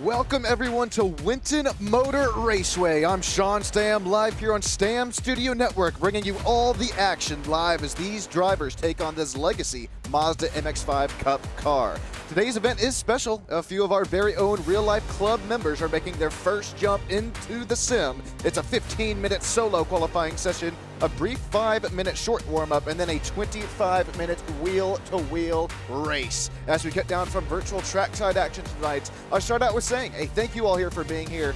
Welcome everyone to Winton Motor Raceway. I'm Sean Stamm, live here on Stamm Studio Network, bringing you all the action live as these drivers take on this legacy Mazda MX-5 Cup Car. Today's event is special. A few of our very own real-life club members are making their first jump into the sim. It's a 15-minute solo qualifying session, a brief 5-minute short warm-up, and then a 25-minute wheel-to-wheel race. As we cut down from virtual trackside action tonight, I'll start out with saying, hey, thank you all here for being here.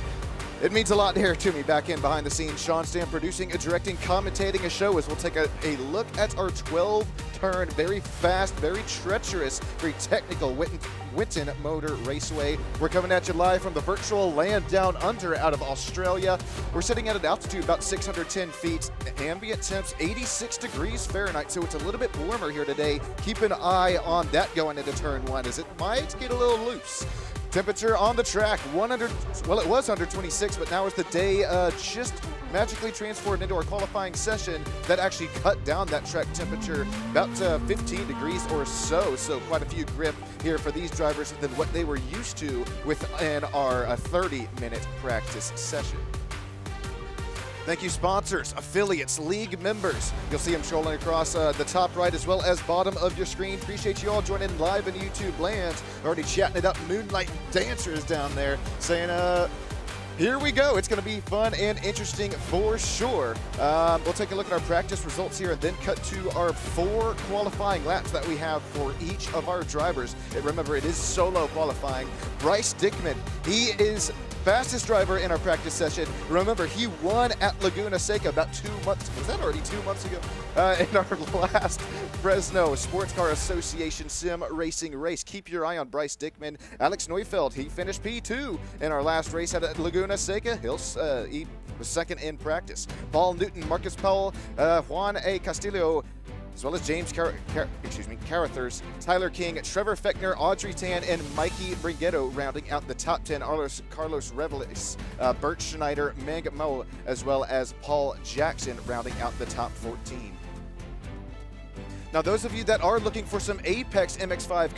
It means a lot here to me back in behind the scenes. Sean Stamm producing, directing, commentating a show as we'll take a look at our 12-turn, very fast, very treacherous, very technical Winton Motor Raceway. We're coming at you live from the virtual land down under out of Australia. We're sitting at an altitude about 610 feet. Ambient temps 86 degrees Fahrenheit, so it's a little bit warmer here today. Keep an eye on that going into turn one as it might get a little loose. Temperature on the track, it was under 26, but now as the day just magically transformed into our qualifying session, that actually cut down that track temperature about 15 degrees or so. So quite a few grip here for these drivers than what they were used to within our 30-minute practice session. Thank you, sponsors, affiliates, league members. You'll see them strolling across the top right as well as bottom of your screen. Appreciate you all joining live in YouTube land. Already chatting it up. Moonlight Dancers down there saying, here we go. It's going to be fun and interesting for sure. We'll take a look at our practice results here and then cut to our 4 qualifying laps that we have for each of our drivers. And remember, it is solo qualifying. Bryce Dickman, he is fastest driver in our practice session. Remember, he won at Laguna Seca about 2 months, was that already 2 months ago? In our last Fresno Sports Car Association sim racing race. Keep your eye on Bryce Dickman. Alex Neufeld, he finished P2 in our last race at Laguna Seca. He was second in practice. Paul Newton, Marcus Powell, Juan A. Castillo, as well as James Carruthers, Tyler King, Trevor Fechner, Audrey Tan, and Mikey Brighetto rounding out the top 10. Carlos Reveles, Bert Schneider, Meg Mo, as well as Paul Jackson rounding out the top 14. Now, those of you that are looking for some Apex MX-5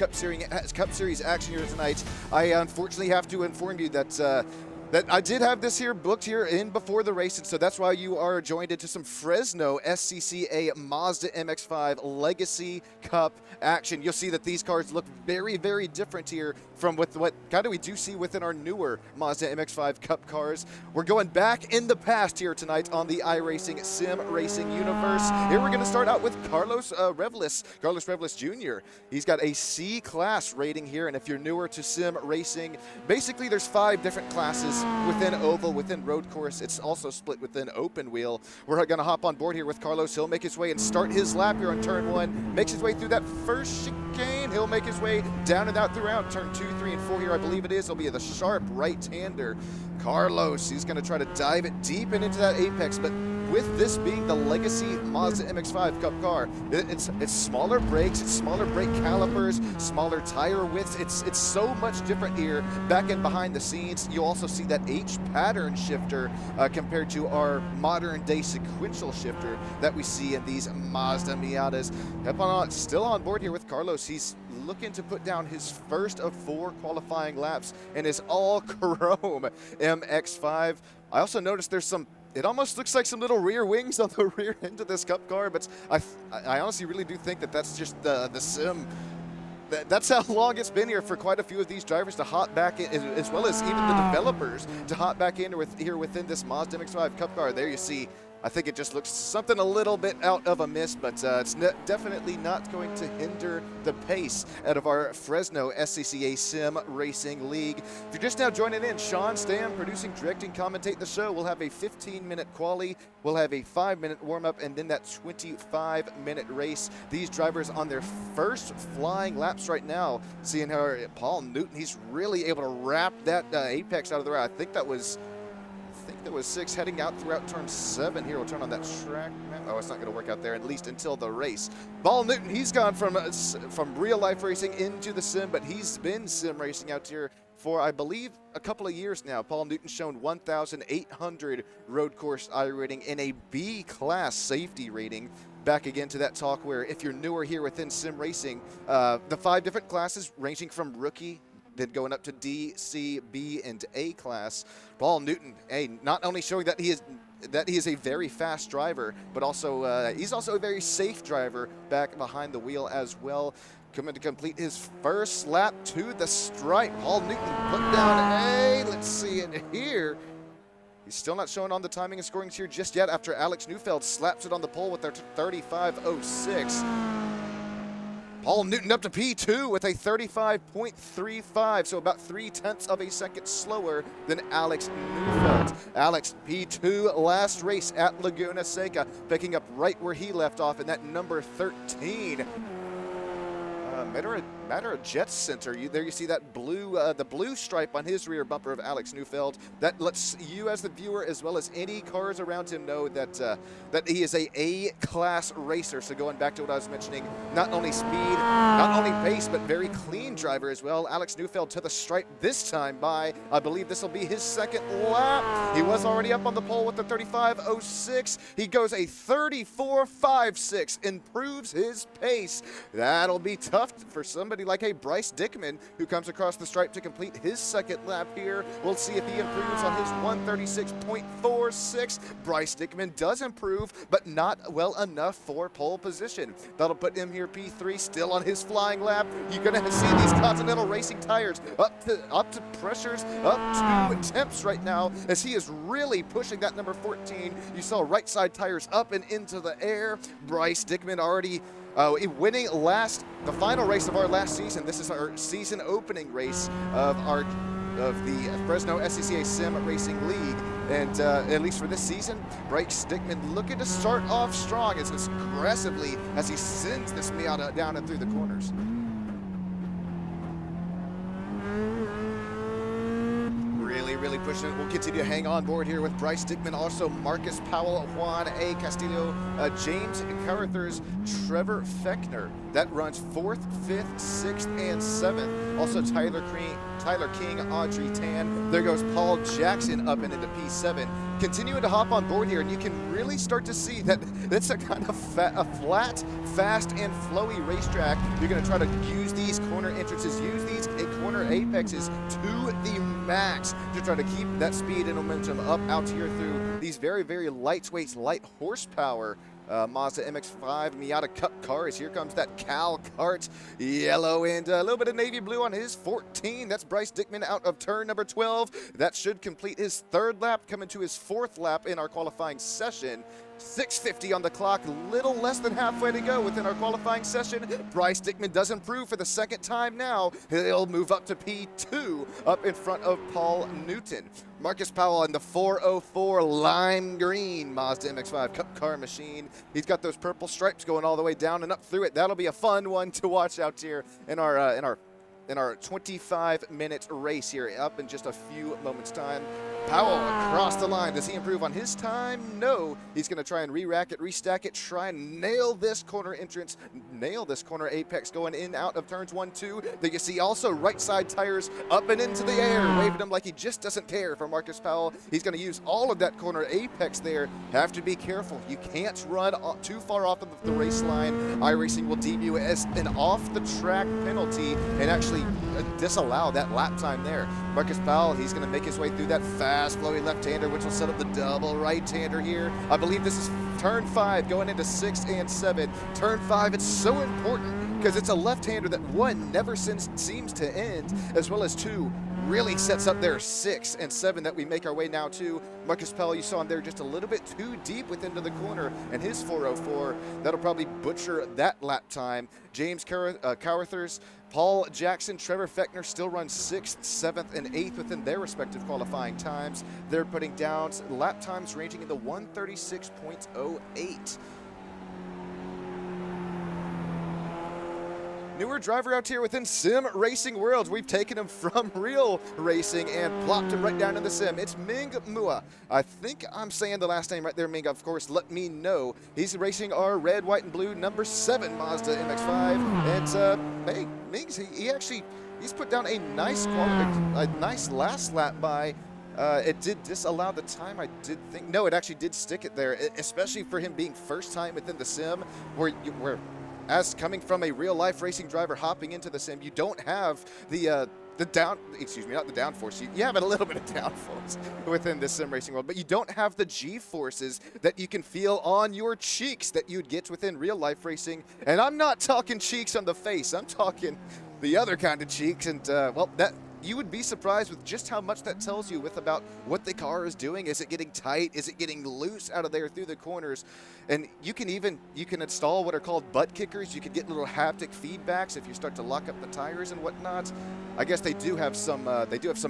Cup Series action here tonight, I unfortunately have to inform you that that I did have this here booked here in before the race, and so that's why you are joined into some Fresno SCCA Mazda MX-5 Legacy Cup action. You'll see that these cars look very, very different here from what kind of we do see within our newer Mazda MX-5 Cup cars. We're going back in the past here tonight on the iRacing Sim Racing universe. Here we're going to start out with Carlos Reveles Jr. He's got a C-class rating here, and if you're newer to sim racing, basically there's 5 different classes within oval, within road course. It's also split within open wheel. We're going to hop on board here with Carlos. He'll make his way and start his lap here on turn 1. Makes his way through that first chicane. He'll make his way down and out throughout turn 2, 3, and 4 here, I believe it is. He'll be the sharp right-hander. Carlos, he's going to try to dive it deep into that apex, but with this being the legacy Mazda MX-5 Cup car, it's smaller brakes, it's smaller brake calipers, smaller tire widths. It's so much different here back and behind the scenes. You also see that H pattern shifter compared to our modern day sequential shifter that we see in these Mazda Miatas. Still on board here with Carlos. He's looking to put down his first of 4 qualifying laps in his all chrome MX-5. I also noticed there's it almost looks like some little rear wings on the rear end of this Cup car, but I honestly really do think that that's just the sim. That's how long it's been here for quite a few of these drivers to hop back in, as well as even the developers to hop back in here within this Mazda MX-5 Cup car. There you see, I think it just looks something a little bit out of a miss, but it's definitely not going to hinder the pace out of our Fresno SCCA Sim Racing League. If you're just now joining in, Sean Stamm producing, directing, commentate the show. We'll have a 15-minute quali, we'll have a 5-minute warm-up, and then that 25-minute race. These drivers on their first flying laps right now, seeing how Paul Newton, he's really able to wrap that apex out of the road. I think that was 6 heading out throughout turn 7 here. We'll turn on that track map. Oh, it's not going to work out there, at least until the race. Paul Newton, he's gone from real life racing into the sim, but he's been sim racing out here for, I believe, a couple of years now. Paul Newton's shown 1,800 road course I rating in a B-class safety rating. Back again to that talk where if you're newer here within sim racing, the 5 different classes ranging from rookie then going up to D, C, B, and A class. Paul Newton, not only showing that he is a very fast driver, but also he's also a very safe driver back behind the wheel as well. Coming to complete his first lap to the stripe. Paul Newton put down let's see it here. He's still not showing on the timing and scorings here just yet after Alex Neufeld slaps it on the pole with their 35.06. Paul Newton up to P2 with a 35.35, so about 0.3 of a second slower than Alex Neufeld. Alex, P2 last race at Laguna Seca, picking up right where he left off in that number 13. Matter of Jet Center. There you see that blue, the blue stripe on his rear bumper of Alex Neufeld. That lets you, as the viewer, as well as any cars around him, know that that he is a A-class racer. So going back to what I was mentioning, not only speed, not only pace, but very clean driver as well. Alex Neufeld to the stripe this time by, I believe this will be his second lap. He was already up on the pole with the 35.06. He goes a 34.56, improves his pace. That'll be tough for somebody like a Bryce Dickman, who comes across the stripe to complete his second lap here. We'll see if he improves on his 136.46. Bryce Dickman does improve, but not well enough for pole position. That'll put him here P3, still on his flying lap. You're gonna see these Continental Racing tires up to pressures, up to temps right now, as he is really pushing that number 14. You saw right side tires up and into the air. Bryce Dickman already winning the final race of our last season. This is our season opening race of the Fresno SCCA Sim Racing League. And at least for this season, Bryce Dickman looking to start off strong as aggressively as he sends this Miata down and through the corners. Really pushing it. We'll continue to hang on board here with Bryce Dickman, also Marcus Powell, Juan A. Castillo, James Carruthers, Trevor Fechner. That runs 4th, 5th, 6th, and 7th. Also Tyler King, Audrey Tan. There goes Paul Jackson up and into P7. Continuing to hop on board here, and you can really start to see that it's a kind of a flat, fast, and flowy racetrack. You're going to try to use these corner entrances, use these corner apexes to the max to try to keep that speed and momentum up out here through these very, very lightweight, light horsepower Mazda MX-5 Miata Cup Cars. Here comes that Cal Kart, yellow and a little bit of navy blue on his 14. That's Bryce Dickman out of turn number 12. That should complete his third lap, coming to his 4th lap in our qualifying session. 6:50 on the clock, little less than halfway to go within our qualifying session. Bryce Dickman does improve for the second time now. He'll move up to P2, up in front of Paul Newton. Marcus Powell in the 404 lime green Mazda MX-5 Cup Car machine. He's got those purple stripes going all the way down and up through it. That'll be a fun one to watch out here in our 25-minute race here, up in just a few moments' time. Powell across the line. Does he improve on his time? No. He's going to try and re-rack it, restack it, try and nail this corner entrance, nail this corner apex going in, out of turns 1, 2. There you see also right side tires up and into the air, waving him like he just doesn't care for Marcus Powell. He's going to use all of that corner apex there. Have to be careful. You can't run too far off of the race line. iRacing will deem you as an off-the-track penalty and actually disallow that lap time there. Marcus Powell, he's going to make his way through that fast, flowy left-hander, which will set up the double right-hander here. I believe this is turn 5 going into 6 and 7. Turn 5, it's so important because it's a left-hander that, 1, never seems to end, as well as 2, really sets up their 6 and 7 that we make our way now to. Marcus Powell, you saw him there just a little bit too deep within the corner, and his 404, that'll probably butcher that lap time. James Carruthers, Paul Jackson, Trevor Fechner still run 6th, 7th, and 8th within their respective qualifying times. They're putting down lap times ranging in the 136.08. Newer driver out here within Sim Racing Worlds. We've taken him from real racing and plopped him right down in the sim. It's Ming Mua. I think I'm saying the last name right there, Ming. Of course, let me know. He's racing our red, white, and blue number 7 Mazda MX-5. And hey, Ming, he's put down a nice last lap by. It did disallow the time, I did think. No, it actually did stick it there, especially for him being first time within the sim, where as coming from a real-life racing driver hopping into the sim, you don't have the not the downforce. You have a little bit of downforce within this sim racing world, but you don't have the G-forces that you can feel on your cheeks that you'd get within real life racing. And I'm not talking cheeks on the face. I'm talking the other kind of cheeks. And well, that you would be surprised with just how much that tells you with about what the car is doing. Is it getting tight? Is it getting loose out of there through the corners? And you can install what are called butt kickers. You can get little haptic feedbacks if you start to lock up the tires and whatnot. I guess they do have some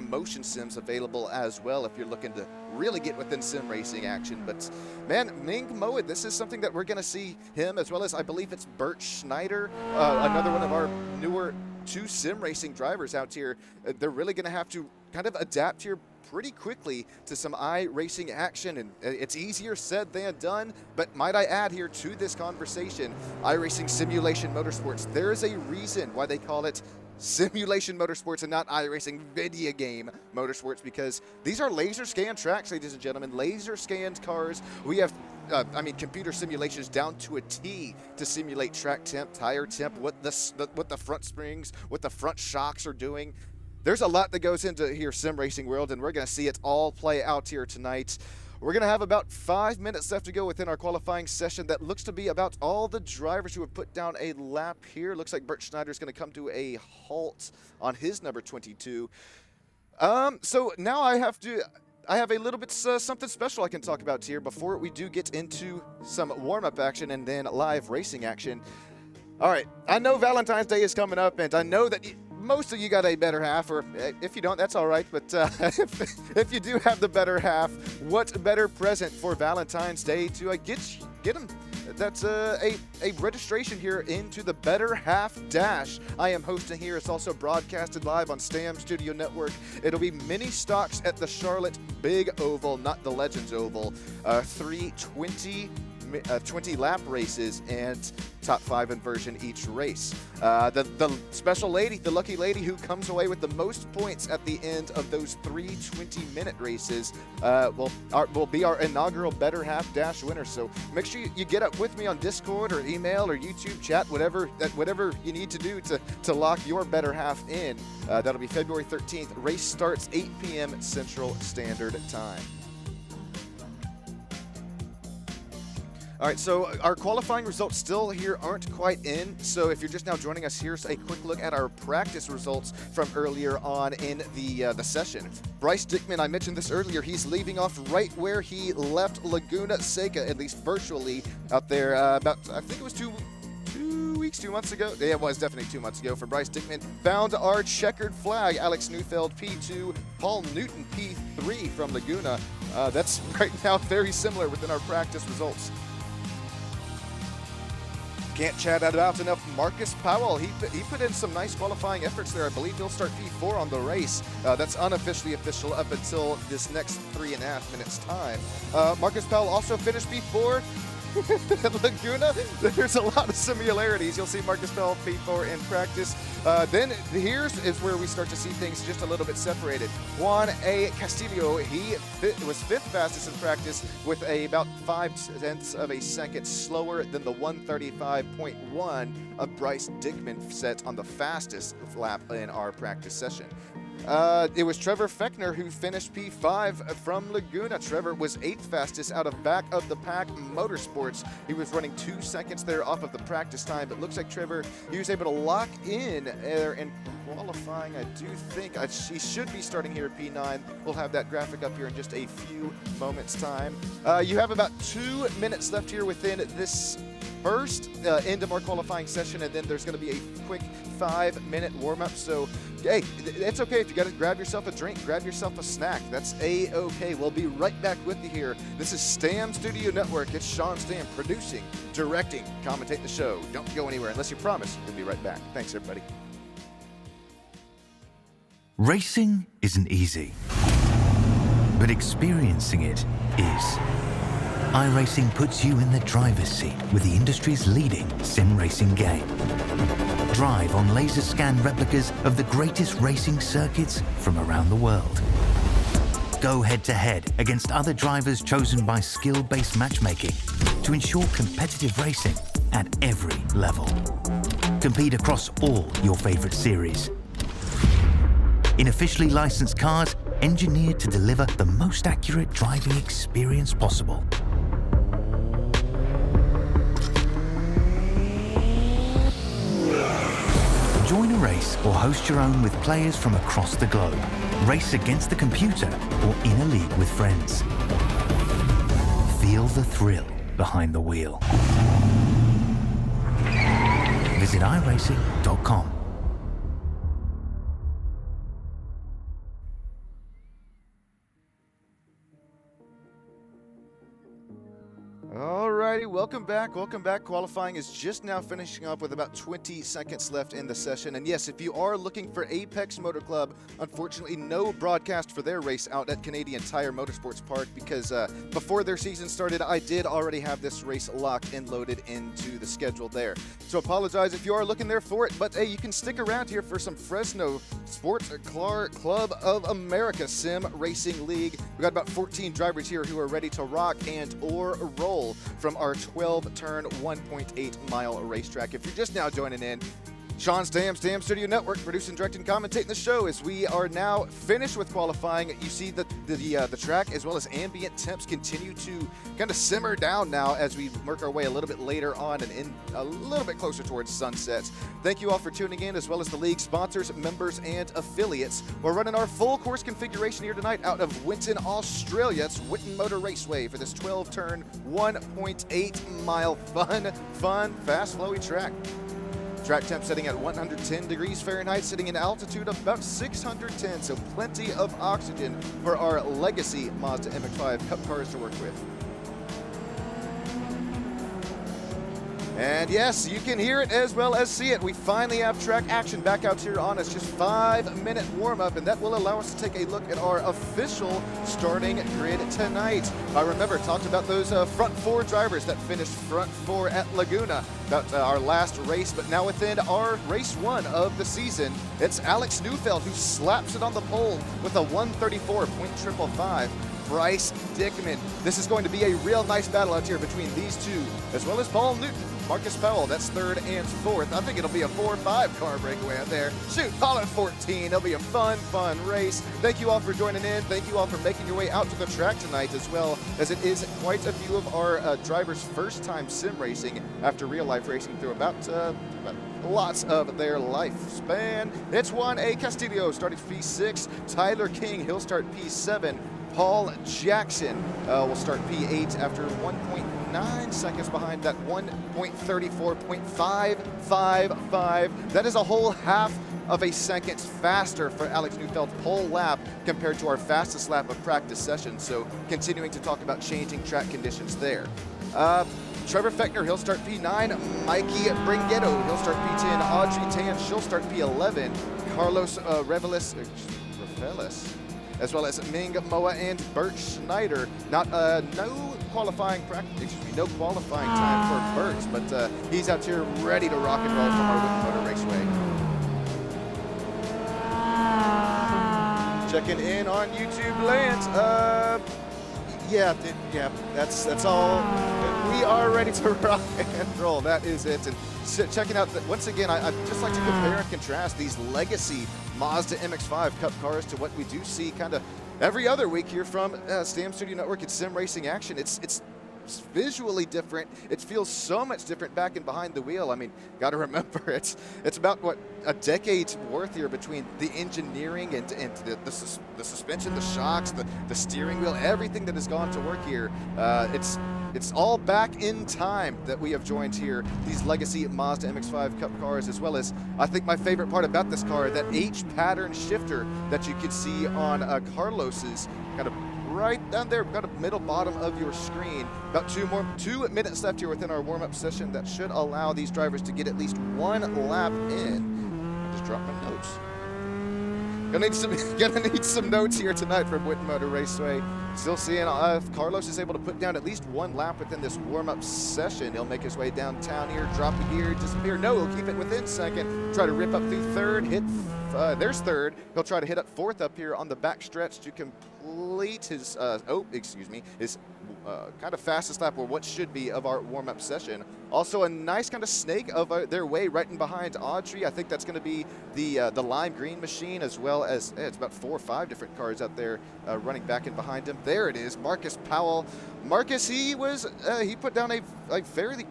motion sims available as well if you're looking to really get within sim racing action. But man, Ming Moe, this is something that we're going to see him, as well as I believe it's Bert Schneider, another one of our newer two sim racing drivers out here. They're really going to have to kind of adapt here pretty quickly to some iRacing action, and it's easier said than done. But might I add here to this conversation, iRacing Simulation Motorsports, there is a reason why they call it Simulation Motorsports and not iRacing Video Game Motorsports, because these are laser scanned tracks, ladies and gentlemen, laser scanned cars. We have computer simulations down to a T to simulate track temp, tire temp, what the front springs, what the front shocks are doing. There's a lot that goes into here sim racing world, and we're going to see it all play out here tonight. We're going to have about 5 minutes left to go within our qualifying session. That looks to be about all the drivers who have put down a lap here. Looks like Bert Schneider is going to come to a halt on his number 22. So now I have a little bit something special I can talk about here before we do get into some warm-up action and then live racing action. All right, I know Valentine's Day is coming up, and I know that most of you got a better half, or if you don't, that's all right. But if you do have the better half, what better present for Valentine's Day to get them? That's a registration here into the Better Half Dash. I am hosting here. It's also broadcasted live on Stamm Studio Network. It'll be mini stocks at the Charlotte Big Oval, not the Legends Oval. 20 lap races and top 5 inversion each race. The special lady, the lucky lady who comes away with the most points at the end of those 3 20-minute races will be our inaugural Better Half Dash winner. So make sure you get up with me on Discord or email or YouTube chat, whatever you need to do to lock your better half in. That'll be February 13th. Race starts 8 p.m. Central Standard Time. All right, so our qualifying results still here aren't quite in. So if you're just now joining us, here's a quick look at our practice results from earlier on in the session. Bryce Dickman, I mentioned this earlier, he's leaving off right where he left Laguna Seca, at least virtually, out there about, I think it was 2 months ago. Yeah, it was definitely 2 months ago for Bryce Dickman. Found our checkered flag, Alex Neufeld P2, Paul Newton P3 from Laguna. That's right now very similar within our practice results. Can't chat it out enough. Marcus Powell, he put in some nice qualifying efforts there. I believe he'll start P4 on the race. That's unofficially official up until this next 3.5 minutes time. Marcus Powell also finished P4 at Laguna. There's a lot of similarities. You'll see Marcus Powell P4 in practice. Then here's is where we start to see things just a little bit separated. Juan A. Castillo, he was 5th fastest in practice with about 0.5 of a second slower than the 135.1 of Bryce Dickman set on the fastest lap in our practice session. It was Trevor Fechner who finished P5 from Laguna. Trevor was 8th fastest out of Back of the Pack Motorsports. He was running 2 seconds there off of the practice time, but looks like Trevor, he was able to lock in there in qualifying. I do think he should be starting here at P9. We'll have that graphic up here in just a few moments time. You have about 2 minutes left here within this first end of our qualifying session, and then there's going to be a quick 5-minute warm-up. So, hey, it's okay if you got to grab yourself a drink, grab yourself a snack. That's A-okay. We'll be right back with you here. This is Stamm Studio Network. It's Sean Stamm producing, directing, commentate the show. Don't go anywhere unless you promise we'll be right back. Thanks, everybody. Racing isn't easy, but experiencing it is. iRacing puts you in the driver's seat with the industry's leading sim racing game. Drive on laser scan replicas of the greatest racing circuits from around the world. Go head-to-head against other drivers chosen by skill-based matchmaking to ensure competitive racing at every level. Compete across all your favorite series. in officially licensed cars engineered to deliver the most accurate driving experience possible. Join a race or host your own with players from across the globe. Race against the computer or in a league with friends. Feel the thrill behind the wheel. Visit iRacing.com. Alrighty, welcome back. Welcome back. Qualifying is just now finishing up with about 20 seconds left in the session. And yes, if you are looking for Apex Motor Club, unfortunately no broadcast for their race out at Canadian Tire Motorsports Park because before their season started, I did already have this race locked and loaded into the schedule there. So apologize if you are looking there for it, but hey, you can stick around here for some Fresno Sports Car Club of America Sim Racing League. We got about 14 drivers here who are ready to rock and or roll from our 12-turn, 1.8-mile racetrack. If you're just now joining in, Sean Stamm, Stamm Studio Network, producing, directing, commentating the show as we are now finished with qualifying. You see that the track as well as ambient temps continue to kind of simmer down now as we work our way a little bit later on and in a little bit closer towards sunsets. Thank you all for tuning in, as well as the league sponsors, members, and affiliates. We're running our full course configuration here tonight out of Winton, Australia. It's Winton Motor Raceway for this 12-turn, 1.8-mile fun, fast, flowy track. Track temp setting at 110 degrees Fahrenheit, sitting in altitude of about 610, so plenty of oxygen for our legacy Mazda MX-5 Cup cars to work with. And yes, you can hear it as well as see it. We finally have track action back out here on us. Just 5-minute warm-up, and that will allow us to take a look at our official starting grid tonight. I remember talked about those front four drivers that finished front four at Laguna. About our last race, but now within our race one of the season, it's Alex Neufeld who slaps it on the pole with a 134.555. Bryce Dickman. This is going to be a real nice battle out here between these two, as well as Paul Newton. Marcus Powell, that's third and fourth. I think it'll be a 4-5 car breakaway out there. Shoot, call it 14. It'll be a fun race. Thank you all for joining in. Thank you all for making your way out to the track tonight, as well as it is quite a few of our drivers' first time sim racing after real life racing through about lots of their lifespan. It's Juan A. Castillo starting P6. Tyler King, he'll start P7. Paul Jackson will start P8 after 1.9 seconds behind that 1.34.555. That is a whole half of a second faster for Alex Neufeld pole lap compared to our fastest lap of practice session. So continuing to talk about changing track conditions there. Trevor Fechner, he'll start P9. Mikey Bringetto, he'll start P10. Audrey Tan, she'll start P11. Carlos Reveles, as well as Ming Moa and Bert Schneider. No qualifying time for Bert, but he's out here ready to rock and roll from our Winton Motor Raceway. Checking in on YouTube land. Yeah, that's all. We are ready to rock and roll. That is it. And checking out, once again, I'd just like to compare and contrast these legacy Mazda MX-5 Cup cars to what we do see kind of every other week here from Stamm Studio Network and Sim Racing Action. It's visually different. It feels so much different back and behind the wheel. I mean, got to remember, it's about, what, a decade's worth here between the engineering and the suspension, the shocks, the steering wheel, everything that has gone to work here. It's all back in time that we have joined here, these legacy Mazda MX-5 Cup cars, as well as, I think my favorite part about this car, that H-pattern shifter that you can see on Carlos's kind of right down there, kind of middle bottom of your screen. About 2 minutes left here within our warm-up session. That should allow these drivers to get at least one lap in. I just dropped my notes. Gonna need some notes here tonight from Winton Motor Raceway. Still seeing if Carlos is able to put down at least one lap within this warm-up session. He'll make his way downtown here, drop a gear, disappear. No, he'll keep it within second. Try to rip up through third, hit. There's third. He'll try to hit up fourth up here on the back stretch to complete his his kind of fastest lap, or what should be, of our warm-up session. Also a nice kind of snake of their way right in behind Audrey. I think that's going to be the lime green machine, as well as it's about 4 or 5 different cars out there running back in behind him. There it is, Marcus Powell. Marcus, he put down a fairly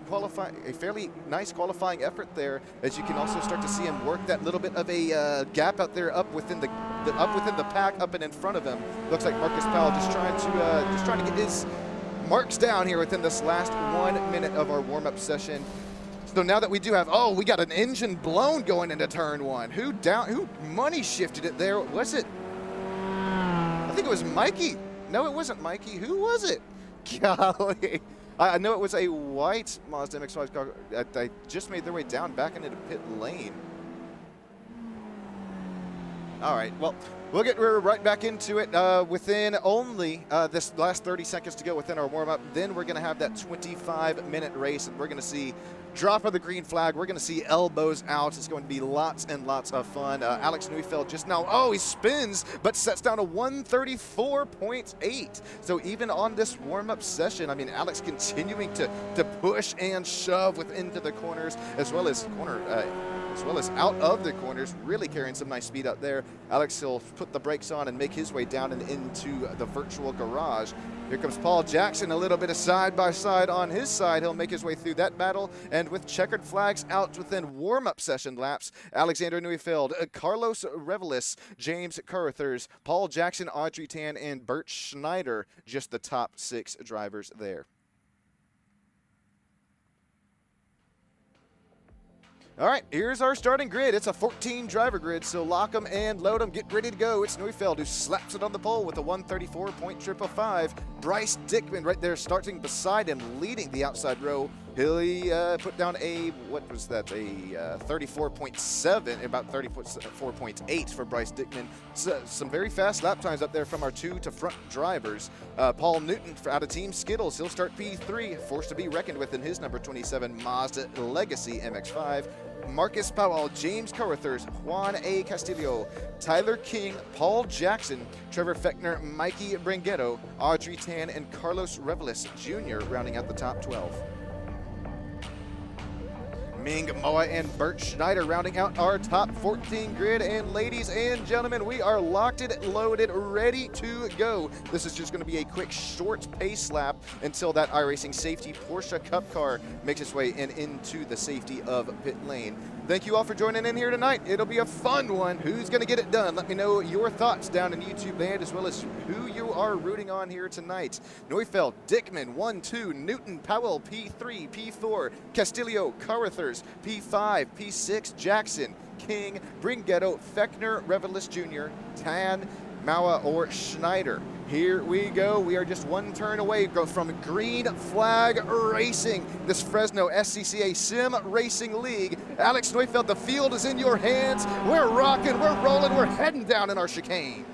nice qualifying effort there, as you can also start to see him work that little bit of a gap out there up within the pack, up and in front of him. Looks like Marcus Powell just trying to get his marks down here within this last 1 minute of our warm-up session. So now that we do have, we got an engine blown going into turn 1. Who money shifted it there? Was it? I think it was Mikey. No, it wasn't Mikey. Who was it? Golly. I know it was a white Mazda MX-5 car. They just made their way down back into pit lane. All right, well, we're right back into it within only this last 30 seconds to go within our warm-up. Then we're going to have that 25-minute race, and we're going to see drop of the green flag. We're going to see elbows out. It's going to be lots and lots of fun. Alex Neufeld just now, he spins, but sets down a 134.8. So even on this warm-up session, I mean, Alex continuing to push and shove into the corners, as well as out of the corners, really carrying some nice speed out there. Alex will put the brakes on and make his way down and into the virtual garage. Here comes Paul Jackson, a little bit of side-by-side on his side. He'll make his way through that battle, and with checkered flags out within warm-up session laps, Alexander Neufeld, Carlos Revelis, James Carruthers, Paul Jackson, Audrey Tan, and Bert Schneider, just the top 6 drivers there. All right, here's our starting grid. It's a 14-driver grid, so lock them and load them. Get ready to go. It's Neufeld who slaps it on the pole with a 134.555. Bryce Dickman right there starting beside him, leading the outside row. He'll put down a 34.7, about 34.8 for Bryce Dickman. So, some very fast lap times up there from our 2 to front drivers. Paul Newton out of Team Skittles, he'll start P3, forced to be reckoned with in his number 27 Mazda Legacy MX-5. Marcus Powell, James Carruthers, Juan A. Castillo, Tyler King, Paul Jackson, Trevor Fechner, Mikey Branghetto, Audrey Tan, and Carlos Revelis Jr. rounding out the top 12. Ming Moa and Bert Schneider rounding out our top 14 grid. And ladies and gentlemen, we are locked and loaded, ready to go. This is just going to be a quick, short pace lap until that iRacing safety Porsche Cup Car makes its way into the safety of pit lane. Thank you all for joining in here tonight. It'll be a fun one. Who's going to get it done? Let me know your thoughts down in YouTube land, as well as who you are rooting on here tonight. Neufeld, Dickman, 1-2, Newton, Powell, P3, P4, Castillo, Carruthers, P5, P6, Jackson, King, Branghetto, Fechner, Revelis Jr., Tan, Maua, or Schneider. Here we go. We are just one turn away from green flag racing. This Fresno SCCA Sim Racing League. Alex Neufeld, the field is in your hands. We're rocking, we're rolling, we're heading down in our chicane.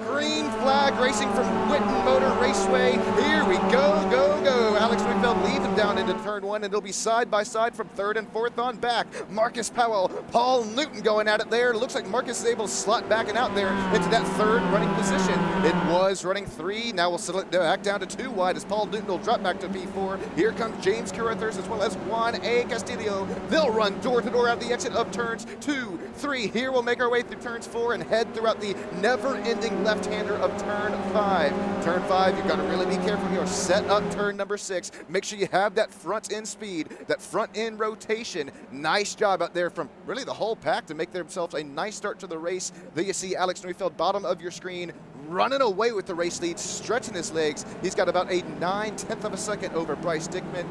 Green flag racing from Winton Motor Raceway. Here we go, go, go. Alex Neufeld leads him down into turn 1, and it'll be side by side from 3rd and 4th on back. Marcus Powell, Paul Newton going at it there. Looks like Marcus is able to slot back and out there into that 3rd running position. It was running 3. Now we'll select back down to 2 wide as Paul Newton will drop back to P4. Here comes James Carruthers as well as Juan A. Castillo. They'll run door to door out the exit of turns 2, 3. Here we'll make our way through turns 4 and head throughout the never-ending left-hander of turn 5. Turn 5, you've got to really be careful here. Set up turn number 6. Make sure you have that front end speed, that front end rotation. Nice job out there from really the whole pack to make themselves a nice start to the race. There you see Alex Neufeld, bottom of your screen, running away with the race lead, stretching his legs. He's got about a 9/10 of a second over Bryce Dickman.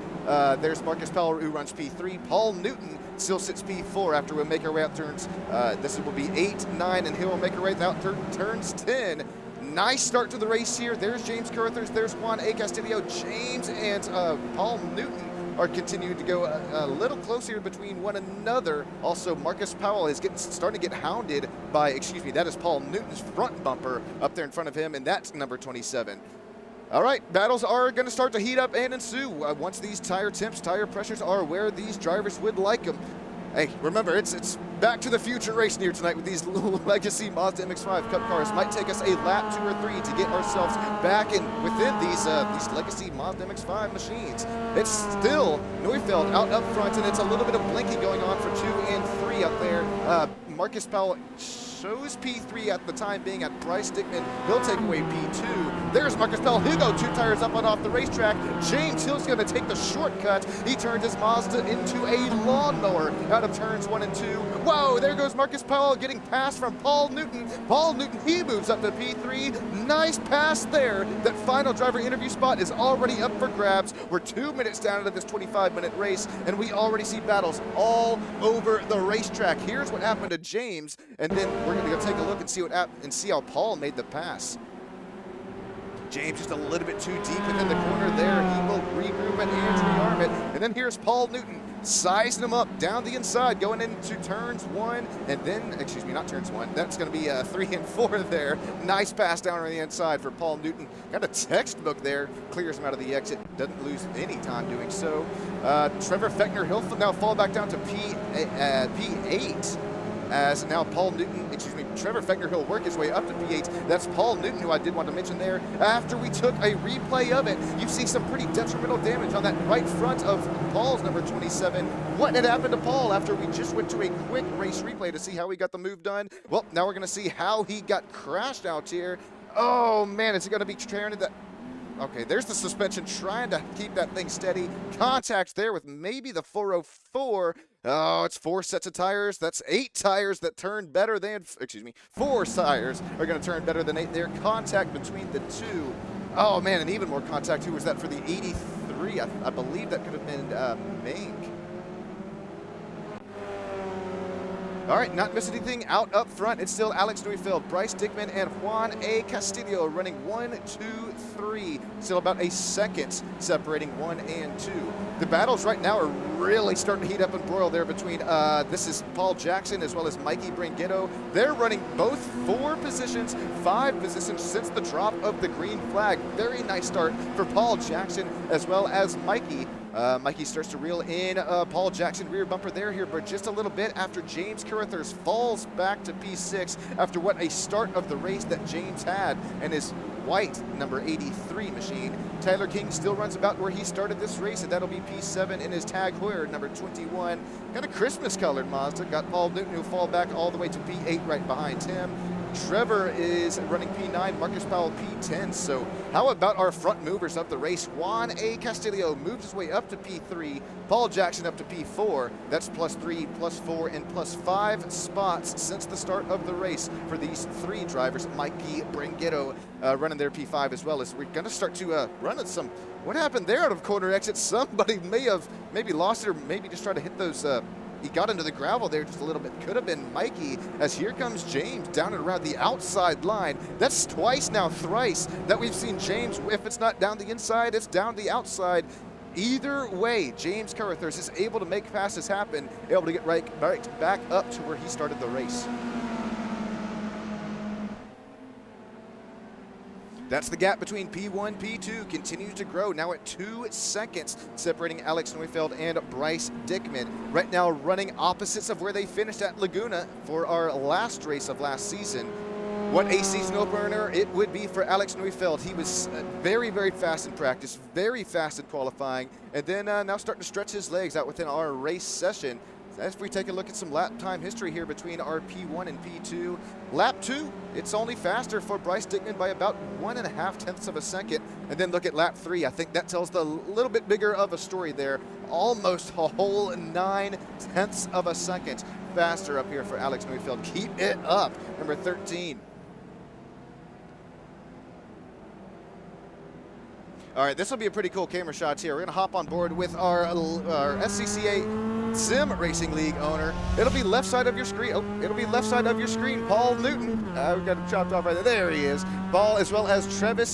There's Marcus Powell, who runs P3. Paul Newton still sits P4 after we'll make our way out turns. This will be 8, 9, and he will make our way out turns 10. Nice start to the race here. There's James Carruthers. There's Juan A. Castillo. James and Paul Newton are continuing to go a little closer between one another. Also, Marcus Powell is starting to get hounded by, that is Paul Newton's front bumper up there in front of him, and that's number 27. All right, battles are going to start to heat up and ensue once these tire temps, tire pressures are where these drivers would like them. Hey, remember, it's back to the future racing here tonight with these legacy Mazda MX-5 Cup cars. Might take us a lap 2 or 3 to get ourselves back in within these legacy Mazda MX-5 machines. It's still Neufeld out up front, and it's a little bit of blinking going on for 2 and 3 up there. Marcus Powell shows P3 at the time being at Bryce Dickman. He'll take away P2. There's Marcus Powell. He'll go 2 tires up and off the racetrack. James Hill's going to take the shortcut. He turns his Mazda into a lawnmower out of turns 1 and 2. Whoa, there goes Marcus Powell getting passed from Paul Newton. Paul Newton, he moves up to P3. Nice pass there. That final driver interview spot is already up for grabs. We're 2 minutes down into this 25-minute race, and we already see battles all over the racetrack. Here's what happened to James, and then we're going to go take a look and see how Paul made the pass. James just a little bit too deep within the corner there. He will regroup it and rearm it. And then here's Paul Newton sizing him up down the inside, going into turns 1, and then, excuse me, not turns 1. That's going to be 3 and 4 there. Nice pass down on the inside for Paul Newton. Got a textbook there. Clears him out of the exit. Doesn't lose any time doing so. Trevor Fechner, he'll now fall back down to P8. As now Paul Newton, Trevor Fechner, he'll work his way up to P8. That's Paul Newton, who I did want to mention there. After we took a replay of it, you see some pretty detrimental damage on that right front of Paul's number 27. What had happened to Paul after we just went to a quick race replay to see how he got the move done? Well, now we're going to see how he got crashed out here. Oh, man, is it going to be tearing that? Okay, there's the suspension trying to keep that thing steady. Contact there with maybe the 404. Oh, it's 4 sets of tires. That's 8 tires that turn better than, 4 tires are going to turn better than 8 there. Contact between the 2. Oh, man, and even more contact. Who was that for the 83? I believe that could have been Mink. All right, not missing anything out up front. It's still Alex Neufeld, Bryce Dickman, and Juan A. Castillo running 1, 2, 3. Still about a second separating 1 and 2. The battles right now are really starting to heat up and broil there between, this is Paul Jackson as well as Mikey Branghetto. They're running both 4 positions, 5 positions since the drop of the green flag. Very nice start for Paul Jackson as well as Mikey. Mikey starts to reel in Paul Jackson rear bumper there here, but just a little bit after James Carruthers falls back to P6 after what a start of the race that James had and his white number 83 machine. Tyler King still runs about where he started this race, and that'll be P7 in his Tag Heuer number 21. Kind of Christmas colored Mazda. Got Paul Newton who fall back all the way to P8 right behind him. Trevor is running P9, Marcus Powell P10. So how about our front movers of the race? Juan A. Castillo moves his way up to P3, Paul Jackson up to P4. That's +3, +4, and +5 spots since the start of the race for these 3 drivers. Mikey Branghetto running their P5 as well. As we're going to start to run at some, what happened there out of corner exit? Somebody may have maybe lost it or maybe just tried to hit those he got into the gravel there just a little bit. Could have been Mikey, as here comes James down and around the outside line. That's twice now, thrice, that we've seen James. If it's not down the inside, it's down the outside. Either way, James Carruthers is able to make passes happen, able to get right back up to where he started the race. That's the gap between P1, P2 continues to grow, now at 2 seconds, separating Alex Neufeld and Bryce Dickman. Right now running opposites of where they finished at Laguna for our last race of last season. What a season opener it would be for Alex Neufeld. He was very, very fast in practice, very fast in qualifying, and then now starting to stretch his legs out within our race session. As we take a look at some lap time history here between our P1 and P2. Lap 2, it's only faster for Bryce Dickman by about 1.5 tenths of a second. And then look at lap 3. I think that tells the little bit bigger of a story there. Almost a whole 9 tenths of a second faster up here for Alex Neufeld. Keep it up, number 13. All right, this will be a pretty cool camera shot here. We're gonna hop on board with our SCCA Sim Racing League owner. It'll be left side of your screen. Oh, it'll be left side of your screen. Paul Newton. We've got him chopped off right there. There he is. Paul, as well as Trevor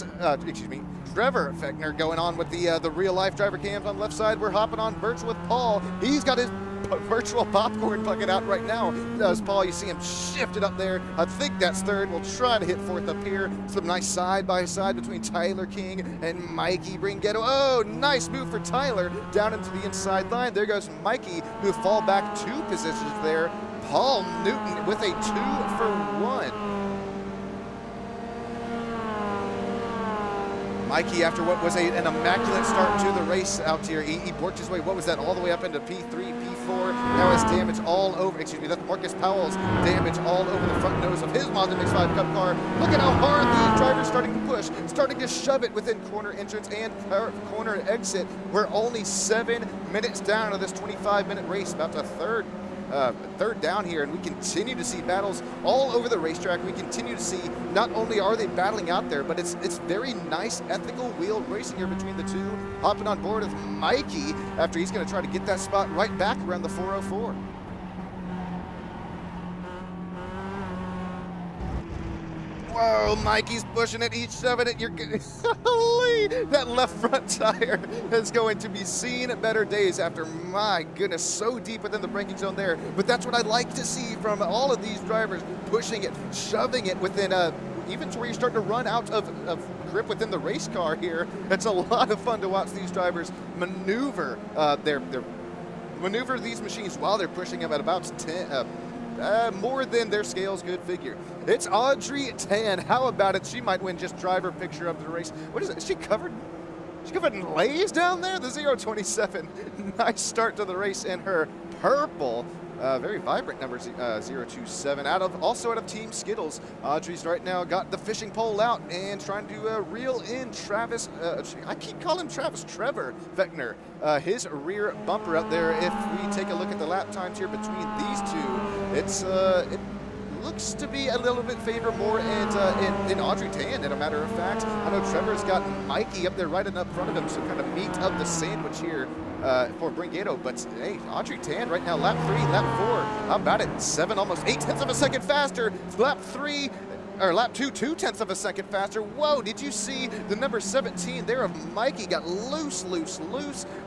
Fechner going on with the real life driver cams on left side. We're hopping on virtual with Paul. He's got his virtual popcorn bucket out right now. Does Paul, you see him shifted up there. I think that's third. We'll try to hit fourth up here. Some nice side-by-side between Tyler King and Mikey Bringetto. Oh, nice move for Tyler down into the inside line. There goes Mikey, who fall back 2 positions there. Paul Newton with a 2 for 1. Mikey, after what was an immaculate start to the race out here, he worked his way, what was that, all the way up into P3, P4. Now has damage all over, that's Marcus Powell's damage all over the front nose of his Mazda MX-5 Cup Car. Look at how hard the driver's starting to push, starting to shove it within corner entrance and corner exit. We're only 7 minutes down of this 25-minute race, about the third down here, and we continue to see battles all over the racetrack. We continue to see not only are they battling out there, but it's very nice ethical wheel racing here between the two. Hopping on board with Mikey after he's going to try to get that spot right back around the 404. Whoa, Mikey's pushing it, he's shoving it. You're good. That left front tire is going to be seeing better days after, my goodness, so deep within the braking zone there. But that's what I like to see from all of these drivers, pushing it, shoving it within even to where you're starting to run out of grip within the race car here. It's a lot of fun to watch these drivers maneuver maneuver these machines while they're pushing them at about 10, more than their scales could figure. It's Audrey Tan. How about it? She might win just driver picture of the race. What is it? Is she covered? She's covered in lays down there? The 027. Nice start to the race in her purple. Very vibrant number 027 also out of Team Skittles. Audrey's right now got the fishing pole out and trying to reel in Travis, I keep calling him Travis, Trevor Vechner, his rear bumper out there. If we take a look at the lap times here between these two, it looks to be a little bit favor more in Audrey Tan, as a matter of fact. I know Trevor's got Mikey up there right up front of him, so kind of meat of the sandwich here for Bringetto. But hey, Audrey Tan right now, lap 3, lap 4. How about it? 7, almost 8/10 of a second faster. Lap 3, or lap 2, 2/10 of a second faster. Whoa, did you see the number 17 there of Mikey got loose,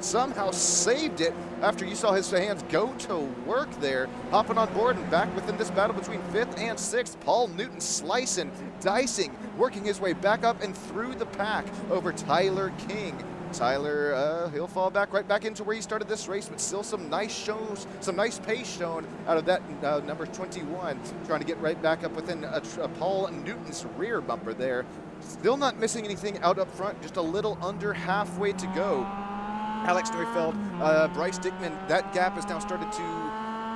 somehow saved it after you saw his hands go to work there. Hopping on board and back within this battle between 5th and 6th. Paul Newton slicing, dicing, working his way back up and through the pack over Tyler King. Tyler, he'll fall right back into where he started this race, but still some nice pace shown out of that number 21, trying to get right back up within Paul Newton's rear bumper there. Still not missing anything out up front, just a little under halfway to go. Alex Neufeld, Bryce Dickman, that gap has now started to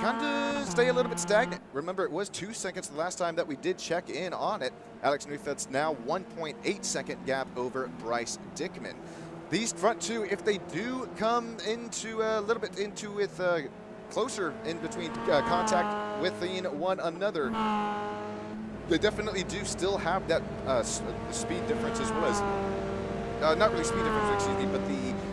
kind of stay a little bit stagnant. Remember, it was 2 seconds the last time that we did check in on it. Alex Neufeld's now 1.8 second gap over Bryce Dickman. These front two, if they do come into a little bit into with closer in between contact within one another, they definitely do still have that speed difference as well as, not really speed difference, excuse me, but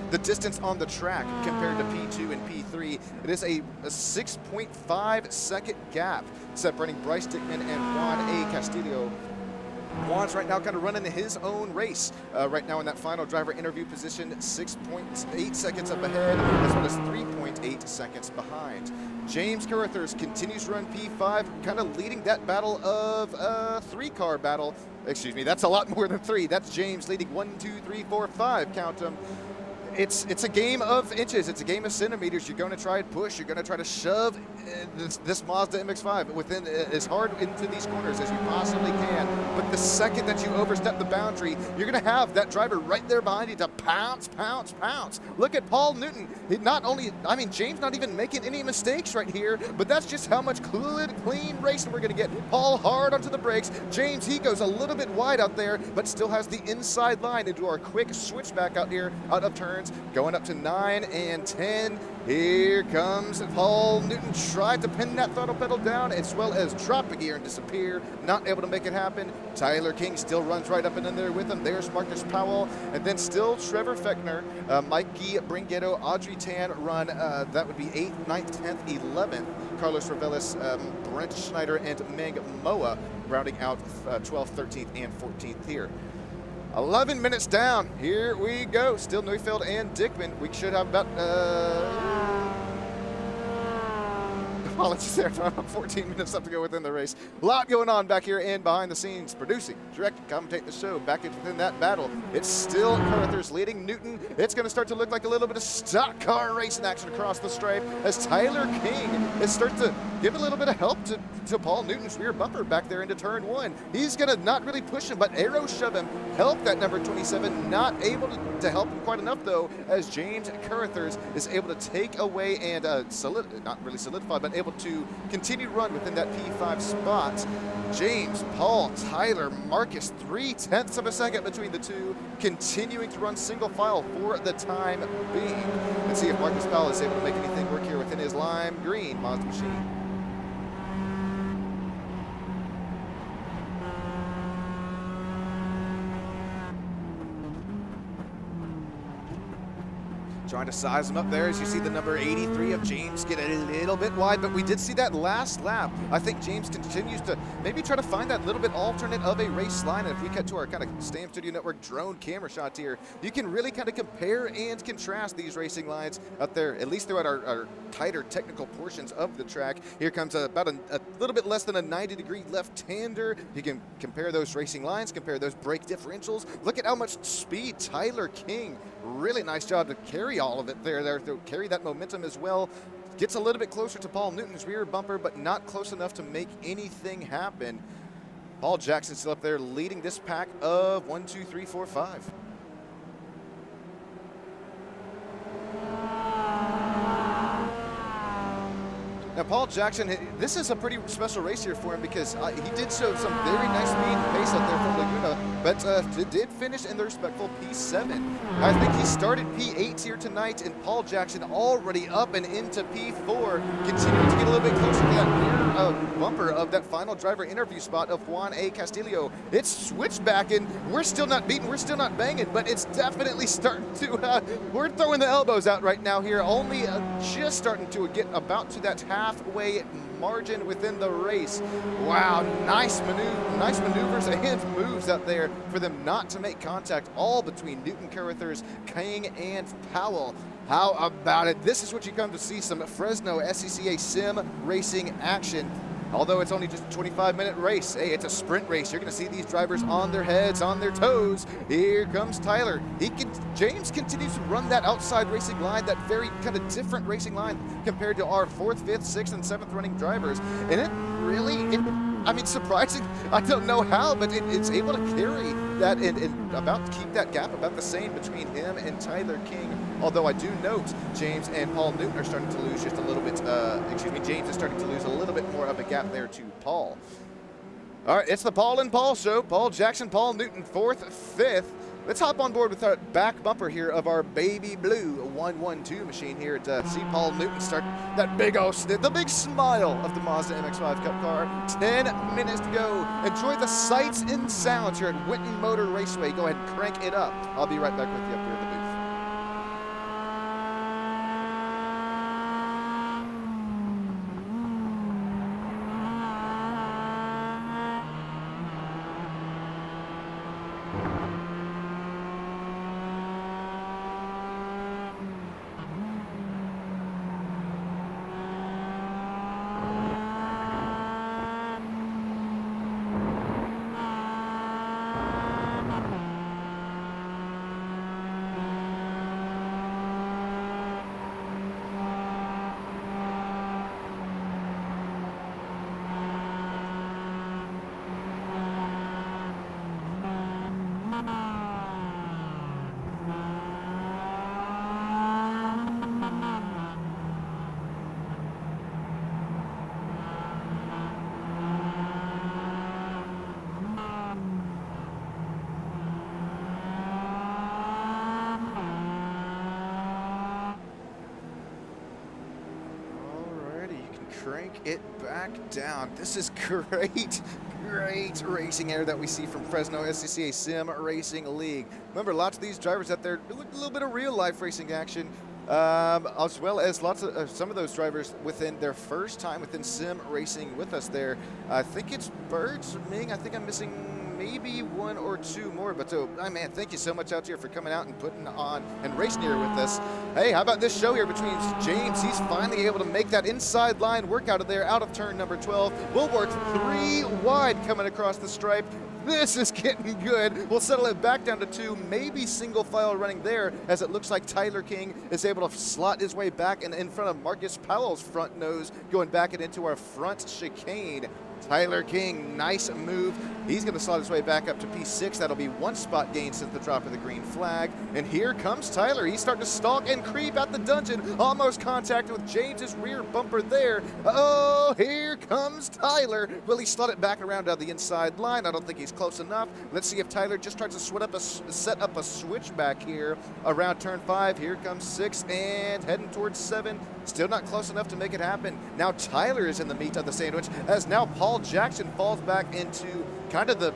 the distance on the track compared to P2 and P3. It is a 6.5 second gap separating Bryce Dickman and Juan A. Castillo. Juan's right now kind of running his own race. Right now in that final driver interview position, 6.8 seconds up ahead, as well as 3.8 seconds behind. James Carruthers continues to run P5, kind of leading that battle of 3-car battle. Excuse me, that's a lot more than 3. That's James leading 1, 2, 3, 4, 5, count them. It's a game of inches. It's a game of centimeters. You're going to try and push. You're going to try to shove this Mazda MX-5 within as hard into these corners as you possibly can. But the second that you overstep the boundary, you're going to have that driver right there behind you to pounce. Look at Paul Newton. James not even making any mistakes right here, but that's just how much clean racing we're going to get. Paul hard onto the brakes. James, he goes a little bit wide out there, but still has the inside line into our quick switchback out here, out of turns. Going up to 9 and 10. Here comes Paul Newton. Tried to pin that throttle pedal down as well as drop a gear and disappear. Not able to make it happen. Tyler King still runs right up and in there with him. There's Marcus Powell. And then still Trevor Vechner, Mikey Bringetto, Audrey Tan run. That would be 8th, 9th, 10th, 11th. Carlos Ravelis, Brent Schneider, and Meg Moa rounding out 12th, 13th, and 14th here. 11 minutes down. Here we go. Still Neufeld and Dickman. We should have about Apologies there, 14 minutes left to go within the race. A lot going on back here and behind the scenes, producing, directing, commentating the show. Back within that battle, it's still Carruthers leading Newton. It's going to start to look like a little bit of stock car racing action across the stripe as Tyler King is starting to give a little bit of help to Paul Newton's rear bumper back there into turn one. He's going to not really push him, but arrow shove him, help that number 27. Not able to help him quite enough, though, as James Carruthers is able to take away and not really solidify, but able to continue to run within that P5 spot. James, Paul, Tyler, Marcus, 0.3 of a second between the two, continuing to run single file for the time being. Let's see if Marcus Powell is able to make anything work here within his lime green Mazda machine. Trying to size him up there as you see the number 83 of James get a little bit wide, but we did see that last lap. I think James continues to maybe try to find that little bit alternate of a race line. And if we cut to our kind of Stamm Studio Network drone camera shot here, you can really kind of compare and contrast these racing lines out there, at least throughout our tighter technical portions of the track. Here comes about a little bit less than a 90-degree left-hander. You can compare those racing lines, compare those brake differentials. Look at how much speed Tyler King, really nice job to carry all of it there, to carry that momentum as well. Gets a little bit closer to Paul Newton's rear bumper, but not close enough to make anything happen. Paul Jackson still up there leading this pack of 1, 2, 3, 4, 5. Now, Paul Jackson, this is a pretty special race here for him because he did show some very nice speed and pace up there from Laguna, but did finish in the respectful P7. I think he started P8 here tonight, and Paul Jackson already up and into P4, continuing to get a little bit closer to that rear bumper of that final driver interview spot of Juan A. Castillo. It's switched back, and we're still not beating, we're still not banging, but it's definitely starting to, we're throwing the elbows out right now here, only just starting to get about to that halfway margin within the race. Wow, nice maneuvers and moves out there for them not to make contact, all between Newton, Carruthers, King, and Powell. How about it? This is what you come to see, some Fresno SCCA sim racing action. Although it's only just a 25-minute race, hey, it's a sprint race. You're going to see these drivers on their heads, on their toes. Here comes Tyler. James continues to run that outside racing line, that very kind of different racing line compared to our 4th, 5th, 6th, and 7th running drivers. And it really, I mean, surprising. I don't know how, but it's able to carry that and about to keep that gap about the same between him and Tyler King. Although I do note James and Paul Newton are starting to lose just a little bit, James is starting to lose a little bit more of a gap there to Paul. All right, it's the Paul and Paul show. Paul Jackson, Paul Newton, 4th, 5th. Let's hop on board with our back bumper here of our baby blue 112 machine here to see Paul Newton start that big old snip, the big smile of the Mazda MX-5 Cup Car. 10 minutes to go. Enjoy the sights and sounds here at Winton Motor Raceway. Go ahead and crank it up. I'll be right back with you up here at the booth. Crank it back down. This is great racing air that we see from Fresno SCCA Sim Racing League. Remember, lots of these drivers out there doing a little bit of real life racing action, as well as lots of some of those drivers within their first time within sim racing with us there. I think it's Birds, Ming. I think I'm missing maybe one or two more. But man, thank you so much out here for coming out and putting on and racing here with us. Hey, how about this show here between James? He's finally able to make that inside line work out of there, out of turn number 12. We'll work 3 wide coming across the stripe. This is getting good. We'll settle it back down to 2, maybe single file running there, as it looks like Tyler King is able to slot his way back and in front of Marcus Powell's front nose, going back and into our front chicane. Tyler King, nice move. He's going to slot his way back up to P6. That'll be 1 spot gain since the drop of the green flag. And here comes Tyler. He's starting to stalk and creep out the dungeon. Almost contacted with James's rear bumper there. Oh, here comes Tyler. Will he slot it back around down the inside line? I don't think he's close enough. Let's see if Tyler just tries to set up a switchback here around turn 5. Here comes 6 and heading towards 7. Still not close enough to make it happen. Now Tyler is in the meat of the sandwich, as now Paul Jackson falls back into kind of the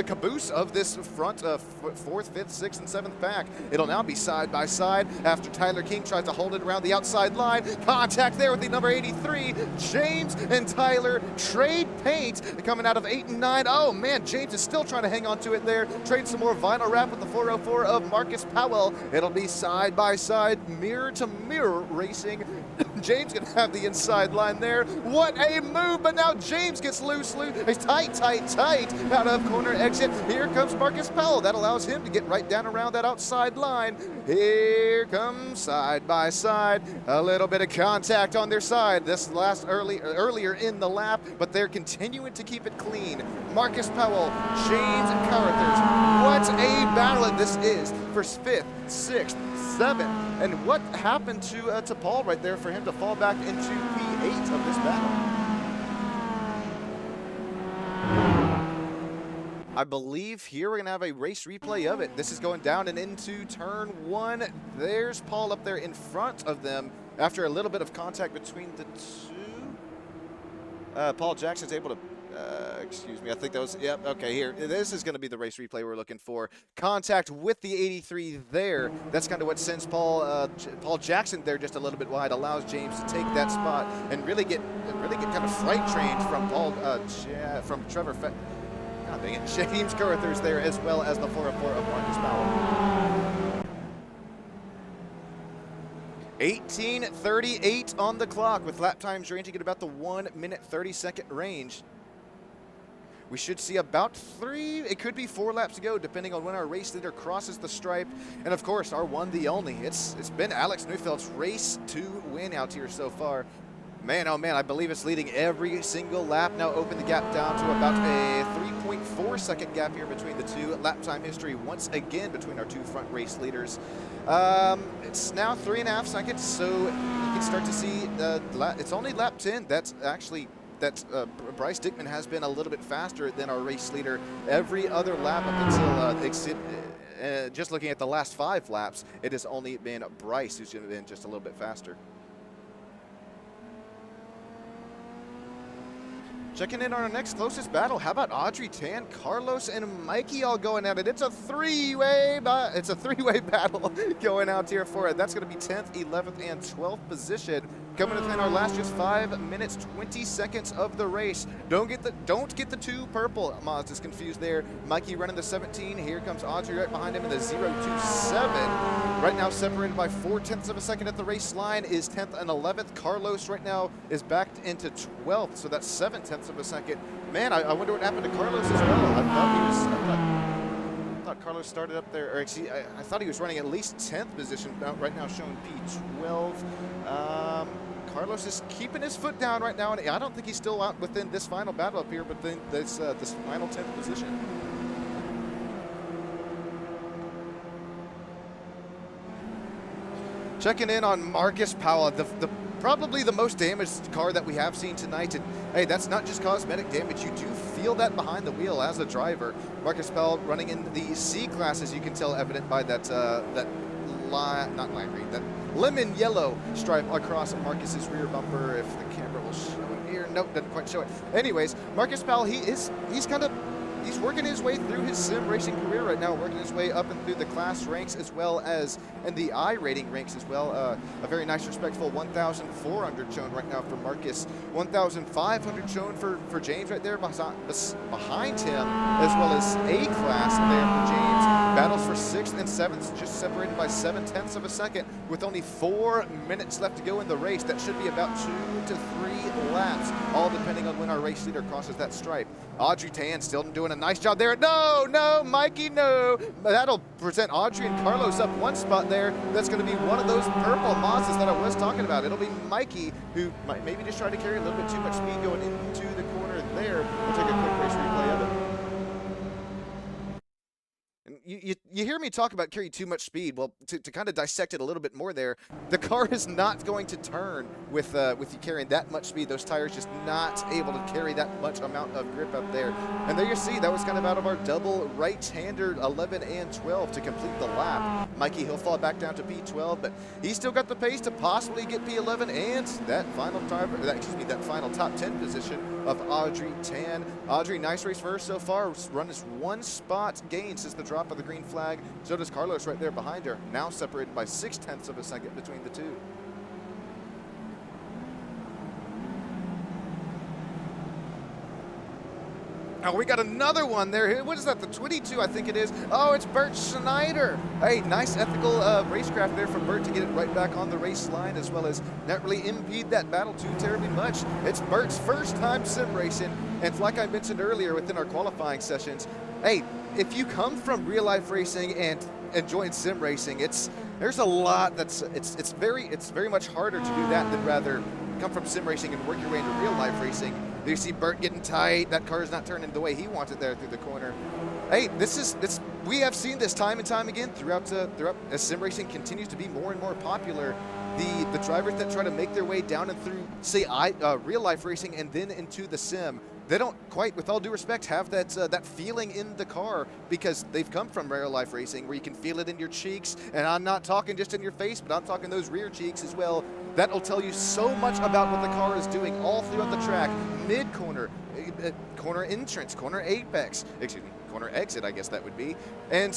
caboose of this front 4th, 5th, 6th, and 7th pack. It'll now be side by side after Tyler King tries to hold it around the outside line. Contact there with the number 83. James and Tyler trade paint coming out of 8 and 9. Oh man, James is still trying to hang on to it there. Trade some more vinyl wrap with the 404 of Marcus Powell. It'll be side by side, mirror to mirror racing. James gonna have the inside line there. What a move, but now James gets loose. He's tight out of corner exit. Here comes Marcus Powell. That allows him to get right down around that outside line. Here comes side by side. A little bit of contact on their side. This last earlier in the lap, but they're continuing to keep it clean. Marcus Powell, James Carruthers. What a battle this is for 5th, 6th, 7th. And what happened to Paul right there for him to fall back into P8 of this battle? I believe here we're going to have a race replay of it. This is going down and into turn 1. There's Paul up there in front of them after a little bit of contact between the two. Paul Jackson's able to, excuse me, I think that was, yep, okay, here. This is going to be the race replay we're looking for. Contact with the 83 there. That's kind of what sends Paul Jackson there just a little bit wide, allows James to take that spot and really get kind of freight trained from from Trevor James Carruthers there, as well as the 404 of Marcus Powell. 18:38 on the clock, with lap times ranging at about the 1 minute 30-second range. We should see about 3, it could be 4 laps to go, depending on when our race leader crosses the stripe. And of course, our one, the only. It's been Alex Neufeld's race to win out here so far. Man, oh man, I believe it's leading every single lap. Now open the gap down to about a 3.4 second gap here between the two. Lap time history once again between our 2 front race leaders. It's now 3.5 seconds, so you can start to see it's only lap 10. That's actually, Bryce Dickman has been a little bit faster than our race leader every other lap up until just looking at the last 5 laps, it has only been Bryce who's been just a little bit faster. Checking in on our next closest battle. How about Audrey Tan, Carlos, and Mikey all going at it? It's a three-way battle going out here for it. That's going to be 10th, 11th, and 12th position. Coming within our last just 5 minutes, 20 seconds of the race. Don't get the 2 purple. Mazda's confused there. Mikey running the 17. Here comes Audrey right behind him in the 027. Right now separated by 0.4 of a second at the race line is 10th and 11th. Carlos right now is backed into 12th, so that's 0.7 of a second. Man, I wonder what happened to Carlos as well. I thought Carlos started up there, or actually, I thought he was running at least 10th position. Right now showing P12. Carlos is keeping his foot down right now, and I don't think he's still out within this final battle up here, but then this final 10th position. Checking in on Marcus Powell, probably the most damaged car that we have seen tonight. And hey, that's not just cosmetic damage. You do feel that behind the wheel as a driver. Marcus Powell running in the C class, as you can tell, evident by that that lemon yellow stripe across Marcus's rear bumper. If the camera will show it here, nope, doesn't quite show it. Anyways, Marcus Powell, he's kind of he's working his way through his sim racing career right now, working his way up and through the class ranks as well as in the iRating ranks as well. A very nice, respectful 1,400 shown right now for Marcus, 1,500 shown for James right there behind him, as well as A class there for James. Battles for 6th and 7th, just separated by 7/10 of a second, with only 4 minutes left to go in the race. That should be about 2 to 3 laps, all depending on when our race leader crosses that stripe. Audrey Tan still doing a nice job there. No, Mikey, no. That'll present Audrey and Carlos up one spot there. That's going to be one of those purple Mazdas that I was talking about. It'll be Mikey, who might maybe just try to carry a little bit too much speed going into the corner there. We'll take a quick race replay of it. You hear me talk about carry too much speed. Well, to kind of dissect it a little bit more there, the car is not going to turn with you carrying that much speed. Those tires just not able to carry that much amount of grip up there. And there you see, that was kind of out of our double right-hander 11 and 12 to complete the lap. Mikey, he'll fall back down to P12, but he's still got the pace to possibly get P11 and that final that final top 10 position of Audrey Tan. Audrey, nice race for her so far. Run is 1 spot gain since the drop of the green flag. So does Carlos right there behind her, now separated by 6/10 of a second between the two. Oh, we got another one there. What is that, the 22, I think it is? Oh, it's Bert Schneider. Hey, nice ethical racecraft there from Bert to get it right back on the race line, as well as not really impede that battle too terribly much. It's Bert's first time sim racing, and like I mentioned earlier within our qualifying sessions, hey, if you come from real life racing and enjoying sim racing, there's a lot that's it's very much harder to do that than rather come from sim racing and work your way into real life racing. You see Bert getting tight. That car is not turning the way he wants it there through the corner. Hey, we have seen this time and time again throughout as sim racing continues to be more and more popular. The drivers that try to make their way down and through, say, real life racing and then into the sim, they don't quite, with all due respect, have that feeling in the car, because they've come from real life racing where you can feel it in your cheeks. And I'm not talking just in your face, but I'm talking those rear cheeks as well. That'll tell you so much about what the car is doing all throughout the track. Mid-corner, corner entrance, corner apex, excuse me, corner exit, I guess that would be. And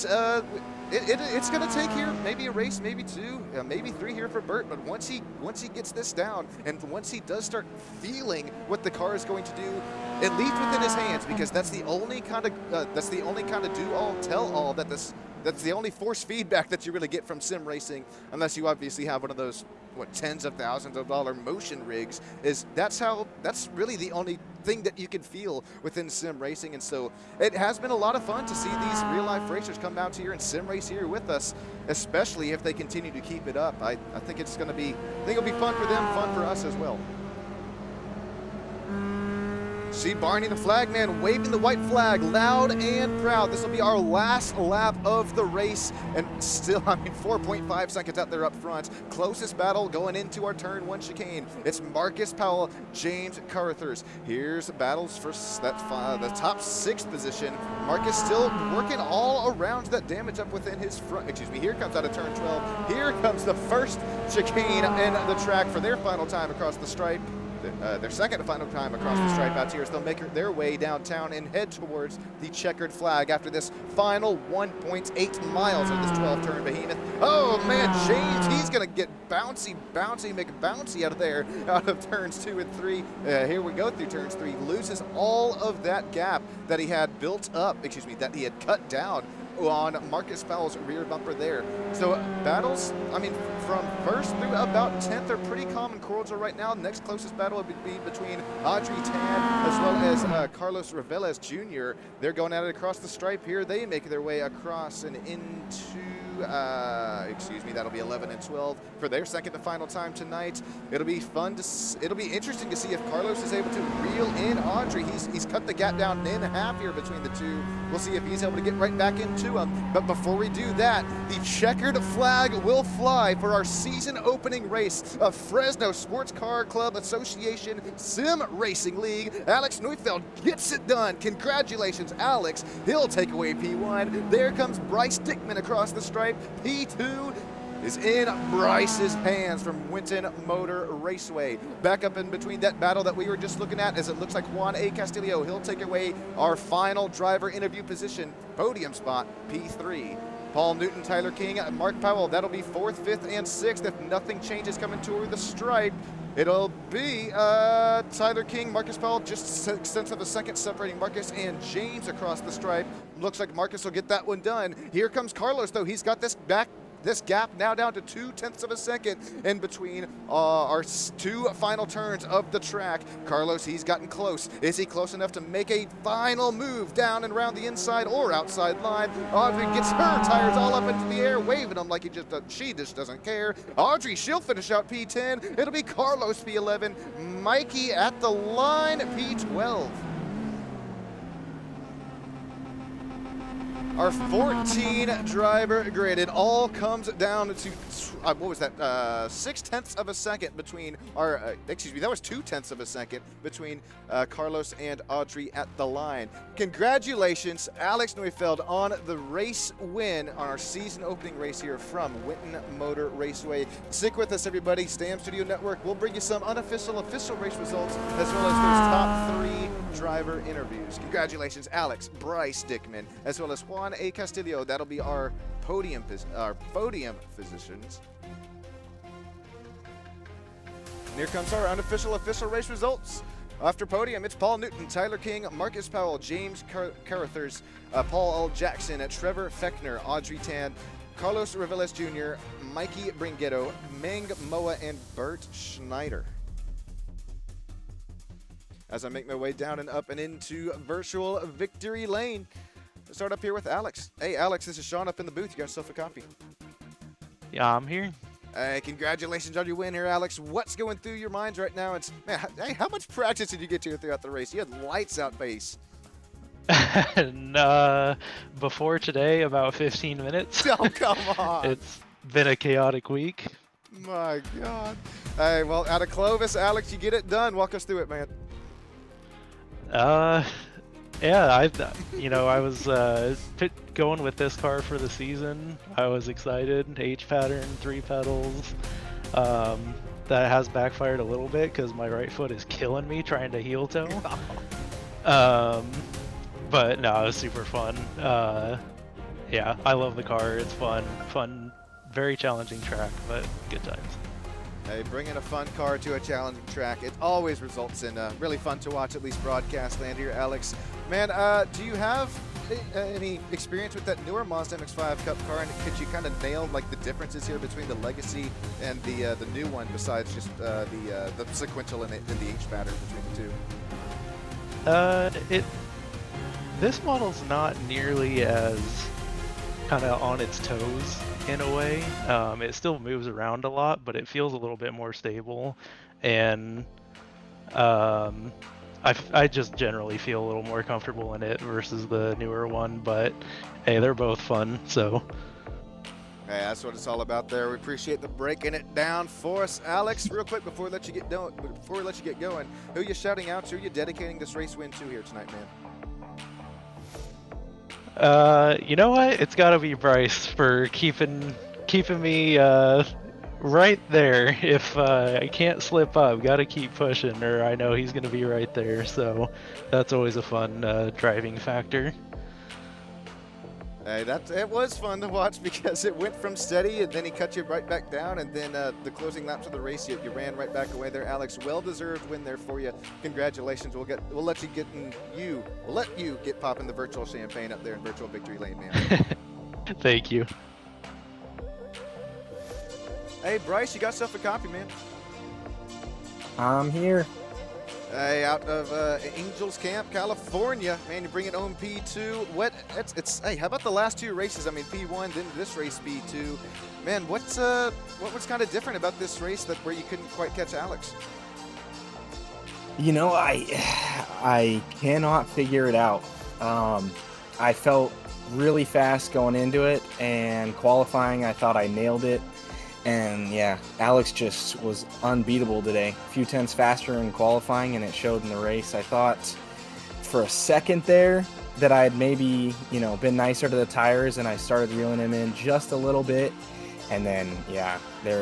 it's going to take here maybe a race, maybe 2, maybe 3 here for Bert. But once he gets this down, and once he does start feeling what the car is going to do, at least within his hands, because that's the only kind of do all tell all that's the only force feedback that you really get from sim racing, unless you obviously have one of those tens of thousands of dollar motion rigs. That's really the only thing that you can feel within sim racing. And so it has been a lot of fun to see these real life racers come out here and sim race here with us, especially if they continue to keep it up. I think it'll be fun for them, fun for us as well. See Barney the flagman waving the white flag loud and proud. This will be our last lap of the race, and still, 4.5 seconds out there up front. Closest battle going into our turn 1 chicane. It's Marcus Powell, James Carruthers. Here's battles for the top 6th position. Marcus still working all around that damage up within his front. Excuse me, here comes out of turn 12. Here comes the first chicane in the track for their final time across the stripe. Their second and final time across the stripe out here, as they'll make their way downtown and head towards the checkered flag after this final 1.8 miles of this 12-turn behemoth. Oh man, James, he's gonna get bouncy McBouncy out of there, out of turns 2 and 3. Here we go through turns 3. Loses all of that gap that he had built up, that he had cut down on Marcus Powell's rear bumper there. So battles, from 1st through about 10th are pretty common cordial right now. The next closest battle would be between Audrey Tan as well as Carlos Reveles Jr. They're going at it across the stripe here. They make their way across and into, that'll be 11 and 12 for their second to final time tonight. It'll be interesting to see if Carlos is able to reel in Audrey. He's cut the gap down in half here between the two. We'll see if he's able to get right back into him. But before we do that, the checkered flag will fly for our season opening race of Fresno Sports Car Club Association Sim Racing League. Alex Neufeld gets it done. Congratulations, Alex. He'll take away P1. There comes Bryce Dickman across the stripe, P2. is in Bryce's hands from Winton Motor Raceway. Back up in between that battle that we were just looking at, as it looks like Juan A. Castillo, he'll take away our final driver interview position, podium spot, P3. Paul Newton, Tyler King, Mark Powell, that'll be 4th, 5th, and 6th if nothing changes coming toward the stripe. It'll be Tyler King, Marcus Powell, just 6 of a second separating Marcus and James across the stripe. Looks like Marcus will get that one done. Here comes Carlos, though. He's got this gap now down to 0.2 of a second in between our 2 final turns of the track. Carlos, he's gotten close. Is he close enough to make a final move down and around the inside or outside line? Audrey gets her tires all up into the air, waving them like she just doesn't care. Audrey, she'll finish out P10. It'll be Carlos P11. Mikey at the line, P12. Our 14-driver grid, it all comes down to, what was that, 0.6 of a second between our, excuse me, that was 0.2 of a second between Carlos and Audrey at the line. Congratulations, Alex Neufeld, on the race win on our season opening race here from Winton Motor Raceway. Stick with us, everybody. Stamm Studio Network will bring you some unofficial, official race results, as well as those top 3 driver interviews. Congratulations, Alex, Bryce Dickman, as well as Juan A. Castillo. That'll be our podium physicians. And here comes our unofficial official race results. After podium, it's Paul Newton, Tyler King, Marcus Powell, James Carruthers, Paul L. Jackson, Trevor Fechner, Audrey Tan, Carlos Reveles Jr., Mikey Bringetto, Meng Moa, and Bert Schneider. As I make my way down and up and into virtual victory lane, start up here with Alex. Hey, Alex, this is Sean up in the booth. You got yourself a copy? Yeah, I'm here. Hey, congratulations on your win here, Alex. What's going through your minds right now? It's, man, hey, how much practice did you get to throughout the race? You had lights out pace. And, before today, about 15 minutes. Oh, come on. It's been a chaotic week. My God. Hey, well, out of Clovis, Alex, you get it done. Walk us through it, man. Yeah, I was going with this car for the season. I was excited. H pattern, 3 pedals. That has backfired a little bit because my right foot is killing me trying to heel toe. But no, it was super fun. Yeah, I love the car. It's fun, very challenging track, but good times. Hey, bringing a fun car to a challenging track, it always results in really fun to watch, at least broadcast land here, Alex. Man, do you have any experience with that newer Mazda MX-5 Cup Car, and could you kind of nail like the differences here between the Legacy and the new one, besides just the sequential and the H pattern between the two? This model's not nearly as kind of on its toes in a way. It still moves around a lot, but it feels a little bit more stable, and I just generally feel a little more comfortable in it versus the newer one. But hey, they're both fun, so. Hey, that's what it's all about there. We appreciate the breaking it down for us, Alex. Real quick before we let you get going, who are you shouting out to? Who are you dedicating this race win to here tonight, man? You know what? It's got to be Bryce for keeping me right there. If I can't slip up, got to keep pushing, or I know he's going to be right there. So that's always a fun driving factor. Hey, it was fun to watch because it went from steady and then he cut you right back down, and then the closing laps of the race you ran right back away there, Alex. Well-deserved win there for you. Congratulations. We'll let you get popping the virtual champagne up there in virtual victory lane, man. Thank you. Hey, Bryce, you got yourself a copy, man. I'm here. Hey, out of Angels Camp, California, man, you bring it home P2. Hey, how about the last 2 races? I mean, P1, then this race P2. Man, what was kind of different about this race where you couldn't quite catch Alex? You know, I cannot figure it out. I felt really fast going into it, and qualifying, I thought I nailed it. And yeah, Alex just was unbeatable today. A few tenths faster in qualifying, and it showed in the race. I thought for a second there that I had maybe, been nicer to the tires, and I started reeling him in just a little bit. And then, yeah,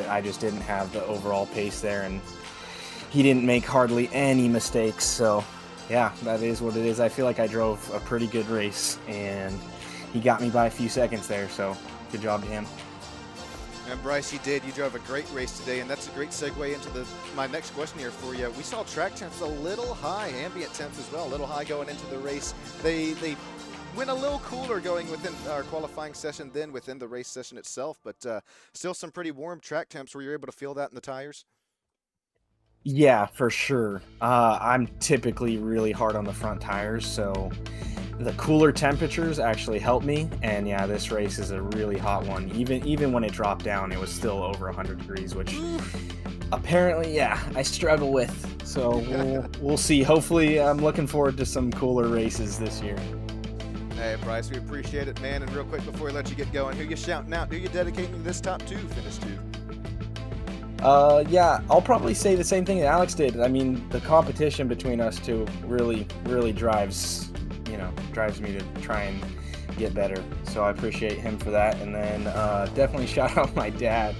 I just didn't have the overall pace there, and he didn't make hardly any mistakes. So, yeah, that is what it is. I feel like I drove a pretty good race, and he got me by a few seconds there. So, good job to him. And Bryce, you did. You drove a great race today, and that's a great segue into my next question here for you. We saw track temps a little high, ambient temps as well, a little high going into the race. They went a little cooler going within our qualifying session than within the race session itself, but still some pretty warm track temps. Were you able to feel that in the tires? Yeah, for sure. I'm typically really hard on the front tires, so the cooler temperatures actually help me. And yeah, this race is a really hot one. Even when it dropped down, it was still over 100 degrees, which apparently, yeah, I struggle with. So we'll see. Hopefully, I'm looking forward to some cooler races this year. Hey, Bryce, we appreciate it, man. And real quick before we let you get going, who you shouting out? Who you dedicating to this top 2 finish to? Yeah, I'll probably say the same thing that Alex did. I mean, the competition between us two really drives me to try and get better. So I appreciate him for that. And then definitely shout out my dad.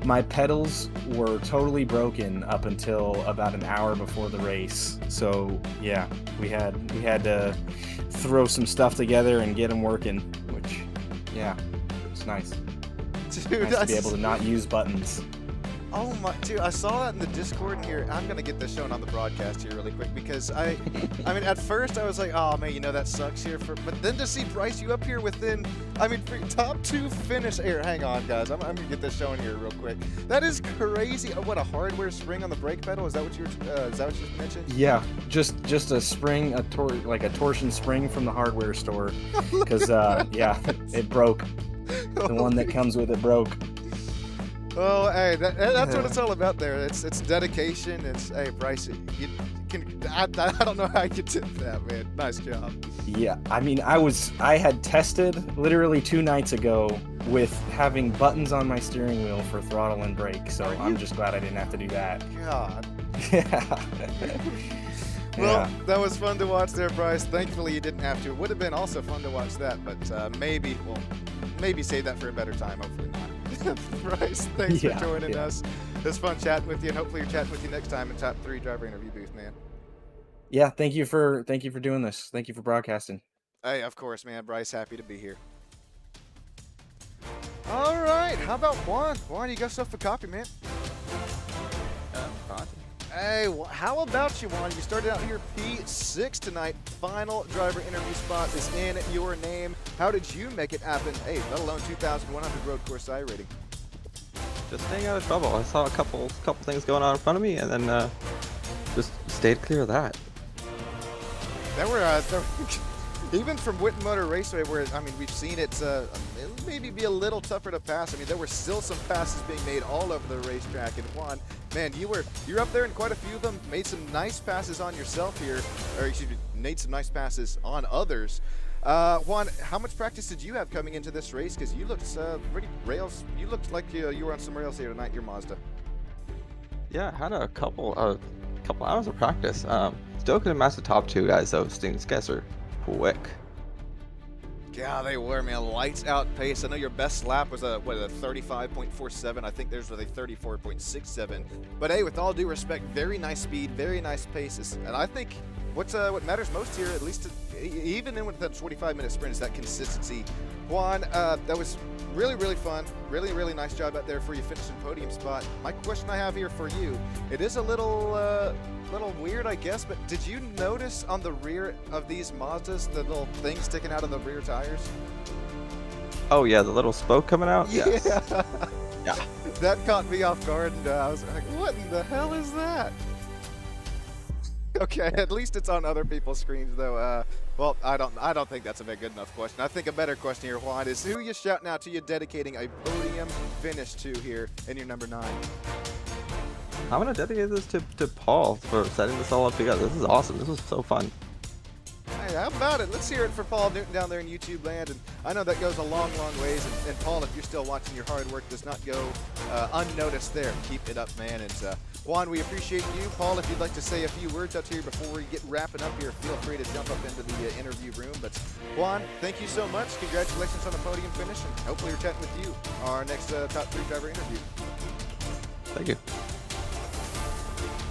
My pedals were totally broken up until about an hour before the race. So yeah, we had to throw some stuff together and get them working, which, yeah, it's nice. Dude, nice to be able to not use buttons. Oh my, dude, I saw that in the Discord in here. I'm gonna get this shown on the broadcast here really quick because I mean, at first I was like, oh man, you know that sucks here. But then to see Bryce, you up here within, I mean, for top 2 finish here. Hang on, guys, I'm gonna get this shown here real quick. That is crazy. What, a hardware spring on the brake pedal? Is that what you mentioned? Yeah, just a spring, like a torsion spring from the hardware store, because yeah, it broke. The one that comes with it broke. Oh, hey, that's what it's all about there. It's dedication. Hey, Bryce, I don't know how you did that, man. Nice job. Yeah, I mean, I had tested literally 2 nights ago with having buttons on my steering wheel for throttle and brake, so I'm just glad I didn't have to do that. God. Yeah. Well, that was fun to watch there, Bryce. Thankfully, you didn't have to. It would have been also fun to watch that, but maybe save that for a better time. Hopefully not. Bryce, thanks for joining us. It was fun chatting with you, and hopefully we're chatting with you next time in Top 3 Driver Interview Booth, man. Yeah, thank you for doing this. Thank you for broadcasting. Hey, of course, man. Bryce, happy to be here. All right, how about Juan? Juan, you got stuff for copy, man? Hey, how about you, Juan? You started out here P6 tonight. Final driver interview spot is in your name. How did you make it happen? Hey, let alone 2,100 road course rating. Just staying out of trouble. I saw a couple things going on in front of me, and then just stayed clear of that. There were even from Winton Motor Raceway, where I mean we've seen it maybe be a little tougher to pass. I mean there were still some passes being made all over the racetrack, and Juan, man, you're up there in quite a few of them. Made some nice passes on yourself here, or excuse me, made some nice passes on others. Juan, how much practice did you have coming into this race? Because you looked pretty rails. You looked like you were on some rails here tonight. Your Mazda. Yeah, I had a couple hours of practice. Still couldn't match the top 2 guys though. These guys are quick. Yeah, they were, man. Lights out pace. I know your best lap was a 35.47. I think theirs was a 34.67. But hey, with all due respect, very nice speed, very nice paces. And I think what matters most here, at least even in with that 25-minute sprint, is that consistency. Juan, that was really fun. Really nice job out there for you finishing podium spot. My question I have here for you, it is a little weird, I guess, but did you notice on the rear of these Mazdas the little thing sticking out of the rear tires? Oh yeah, the little spoke coming out? Yes. Yeah. That caught me off guard, and I was like, what in the hell is that? Okay, at least it's on other people's screens, though. Well, I don't think that's a good enough question. I think a better question here, Juan, is who you shouting out to you dedicating a podium finish to here in your number 9? I'm gonna dedicate this to Paul for setting this all up together. This is awesome. This was so fun. Hey, Hey, how about it? Let's hear it for Paul Newton down there in YouTube land. And I know that goes a long, long ways. And Paul, if you're still watching, your hard work does not go unnoticed there. Keep it up, man. And Juan, we appreciate you. Paul, if you'd like to say a few words out here before we get wrapping up here, feel free to jump up into the interview room. But Juan, thank you so much. Congratulations on the podium finish. And hopefully we're chatting with you on our next Top 3 driver interview. Thank you.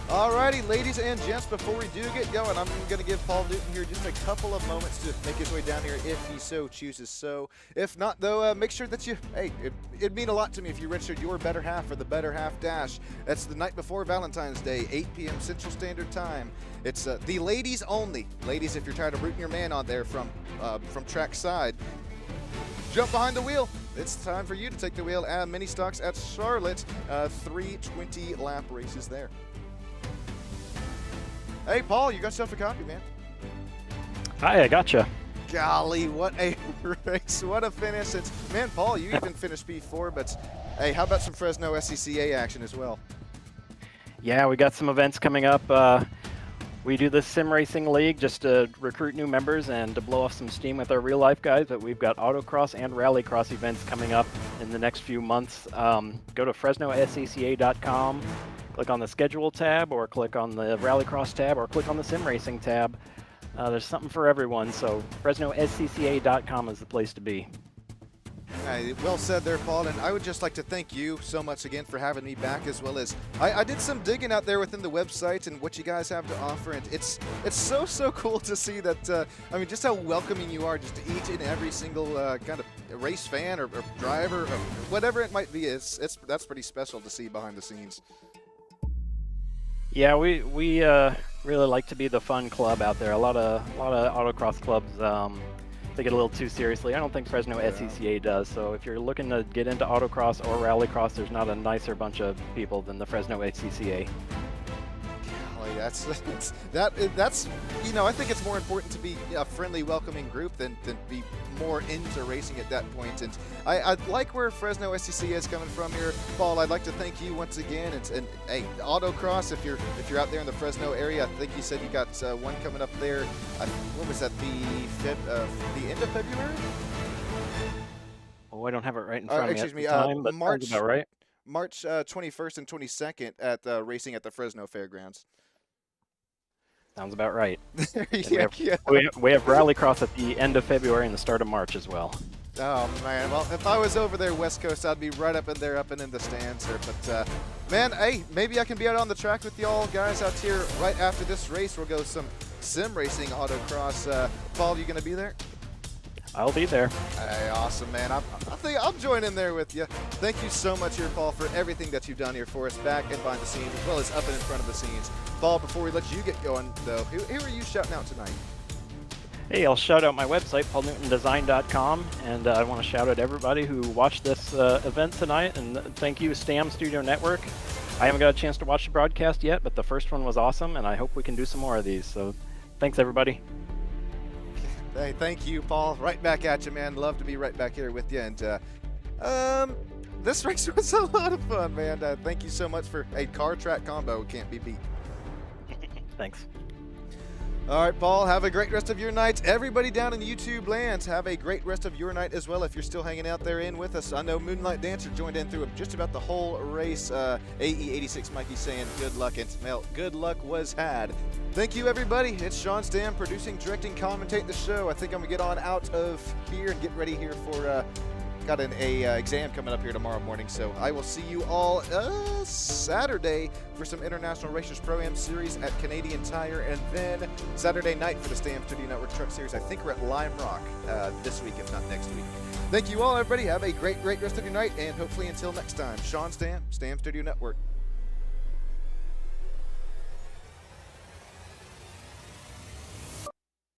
Alrighty, ladies and gents, before we do get going, I'm going to give Paul Newton here just a couple of moments to make his way down here if he so chooses so. If not, though, make sure that it'd mean a lot to me if you registered your better half for the Better Half Dash. That's the night before Valentine's Day, 8 p.m. Central Standard Time. It's the ladies only. Ladies, if you're tired of rooting your man on there from track side, jump behind the wheel. It's time for you to take the wheel at mini stocks at Charlotte. 3 20-lap races there. Hey, Paul, you got yourself a copy, man. Hi, I gotcha. Golly, what a race. What a finish. Man, Paul, you even finished P4, but hey, how about some Fresno SCCA action as well? Yeah, we got some events coming up. We do this sim racing league just to recruit new members and to blow off some steam with our real life guys, but we've got autocross and rallycross events coming up in the next few months. Go to FresnoSCCA.com. Click on the schedule tab, or click on the rallycross tab, or click on the sim racing tab. There's something for everyone, so FresnoSCCA.com is the place to be. Well said there, Paul, and I would just like to thank you so much again for having me back, as well as I did some digging out there within the website and what you guys have to offer, and it's so cool to see that, I mean, just how welcoming you are just to each and every single kind of race fan or driver or whatever it might be. That's pretty special to see behind the scenes. Yeah, we really like to be the fun club out there. A lot of autocross clubs they get a little too seriously. I don't think Fresno SCCA does. So if you're looking to get into autocross or rallycross, there's not a nicer bunch of people than the Fresno SCCA. Golly, that's you know, I think it's more important to be a friendly, welcoming group than be more into racing at that point. And I like where Fresno SCCA is coming from here, Paul. I'd like to thank you once again. And hey, autocross, if you're out there in the Fresno area, I think you said you got one coming up there. What was that? The end of February? Oh, I don't have it right in front of me. Excuse me, time, but March. sounds about right. March 21st and 22nd at racing at the Fresno Fairgrounds. Sounds about right. Yeah. We have rallycross at the end of February and the start of March as well. Oh man, well, if I was over there West Coast, I'd be right up in there, up and in the stands here. But man, hey, maybe I can be out on the track with y'all guys out here right after this race. We'll go some sim racing autocross. Paul, you gonna be there? I'll be there. Hey, awesome, man. I think I'll join in there with you. Thank you so much here, Paul, for everything that you've done here for us, back and behind the scenes, as well as up and in front of the scenes. Paul, before we let you get going, though, who are you shouting out tonight? Hey, I'll shout out my website, paulnewtondesign.com, and I want to shout out everybody who watched this event tonight, and thank you, Stamm Studio Network. I haven't got a chance to watch the broadcast yet, but the first one was awesome, and I hope we can do some more of these. So thanks, everybody. Hey, thank you, Paul. Right back at you, man. Love to be right back here with you. And this race was a lot of fun, man. Thank you so much for a car track combo. Can't be beat. Thanks. All right, Paul, have a great rest of your night. Everybody down in YouTube land, have a great rest of your night as well if you're still hanging out there in with us. I know Moonlight Dancer joined in through just about the whole race. AE86 Mikey saying good luck, and well, good luck was had. Thank you, everybody. It's Sean Stamm producing, directing, commentating the show. I think I'm going to get on out of here and get ready here for got an exam coming up here tomorrow morning, so I will see you all Saturday for some International Racers Pro-Am Series at Canadian Tire, and then Saturday night for the Stamm Studio Network Truck Series. I think we're at Lime Rock this week, if not next week. Thank you all, everybody. Have a great rest of your night, and hopefully until next time, Sean Stamm, Stamm Studio Network.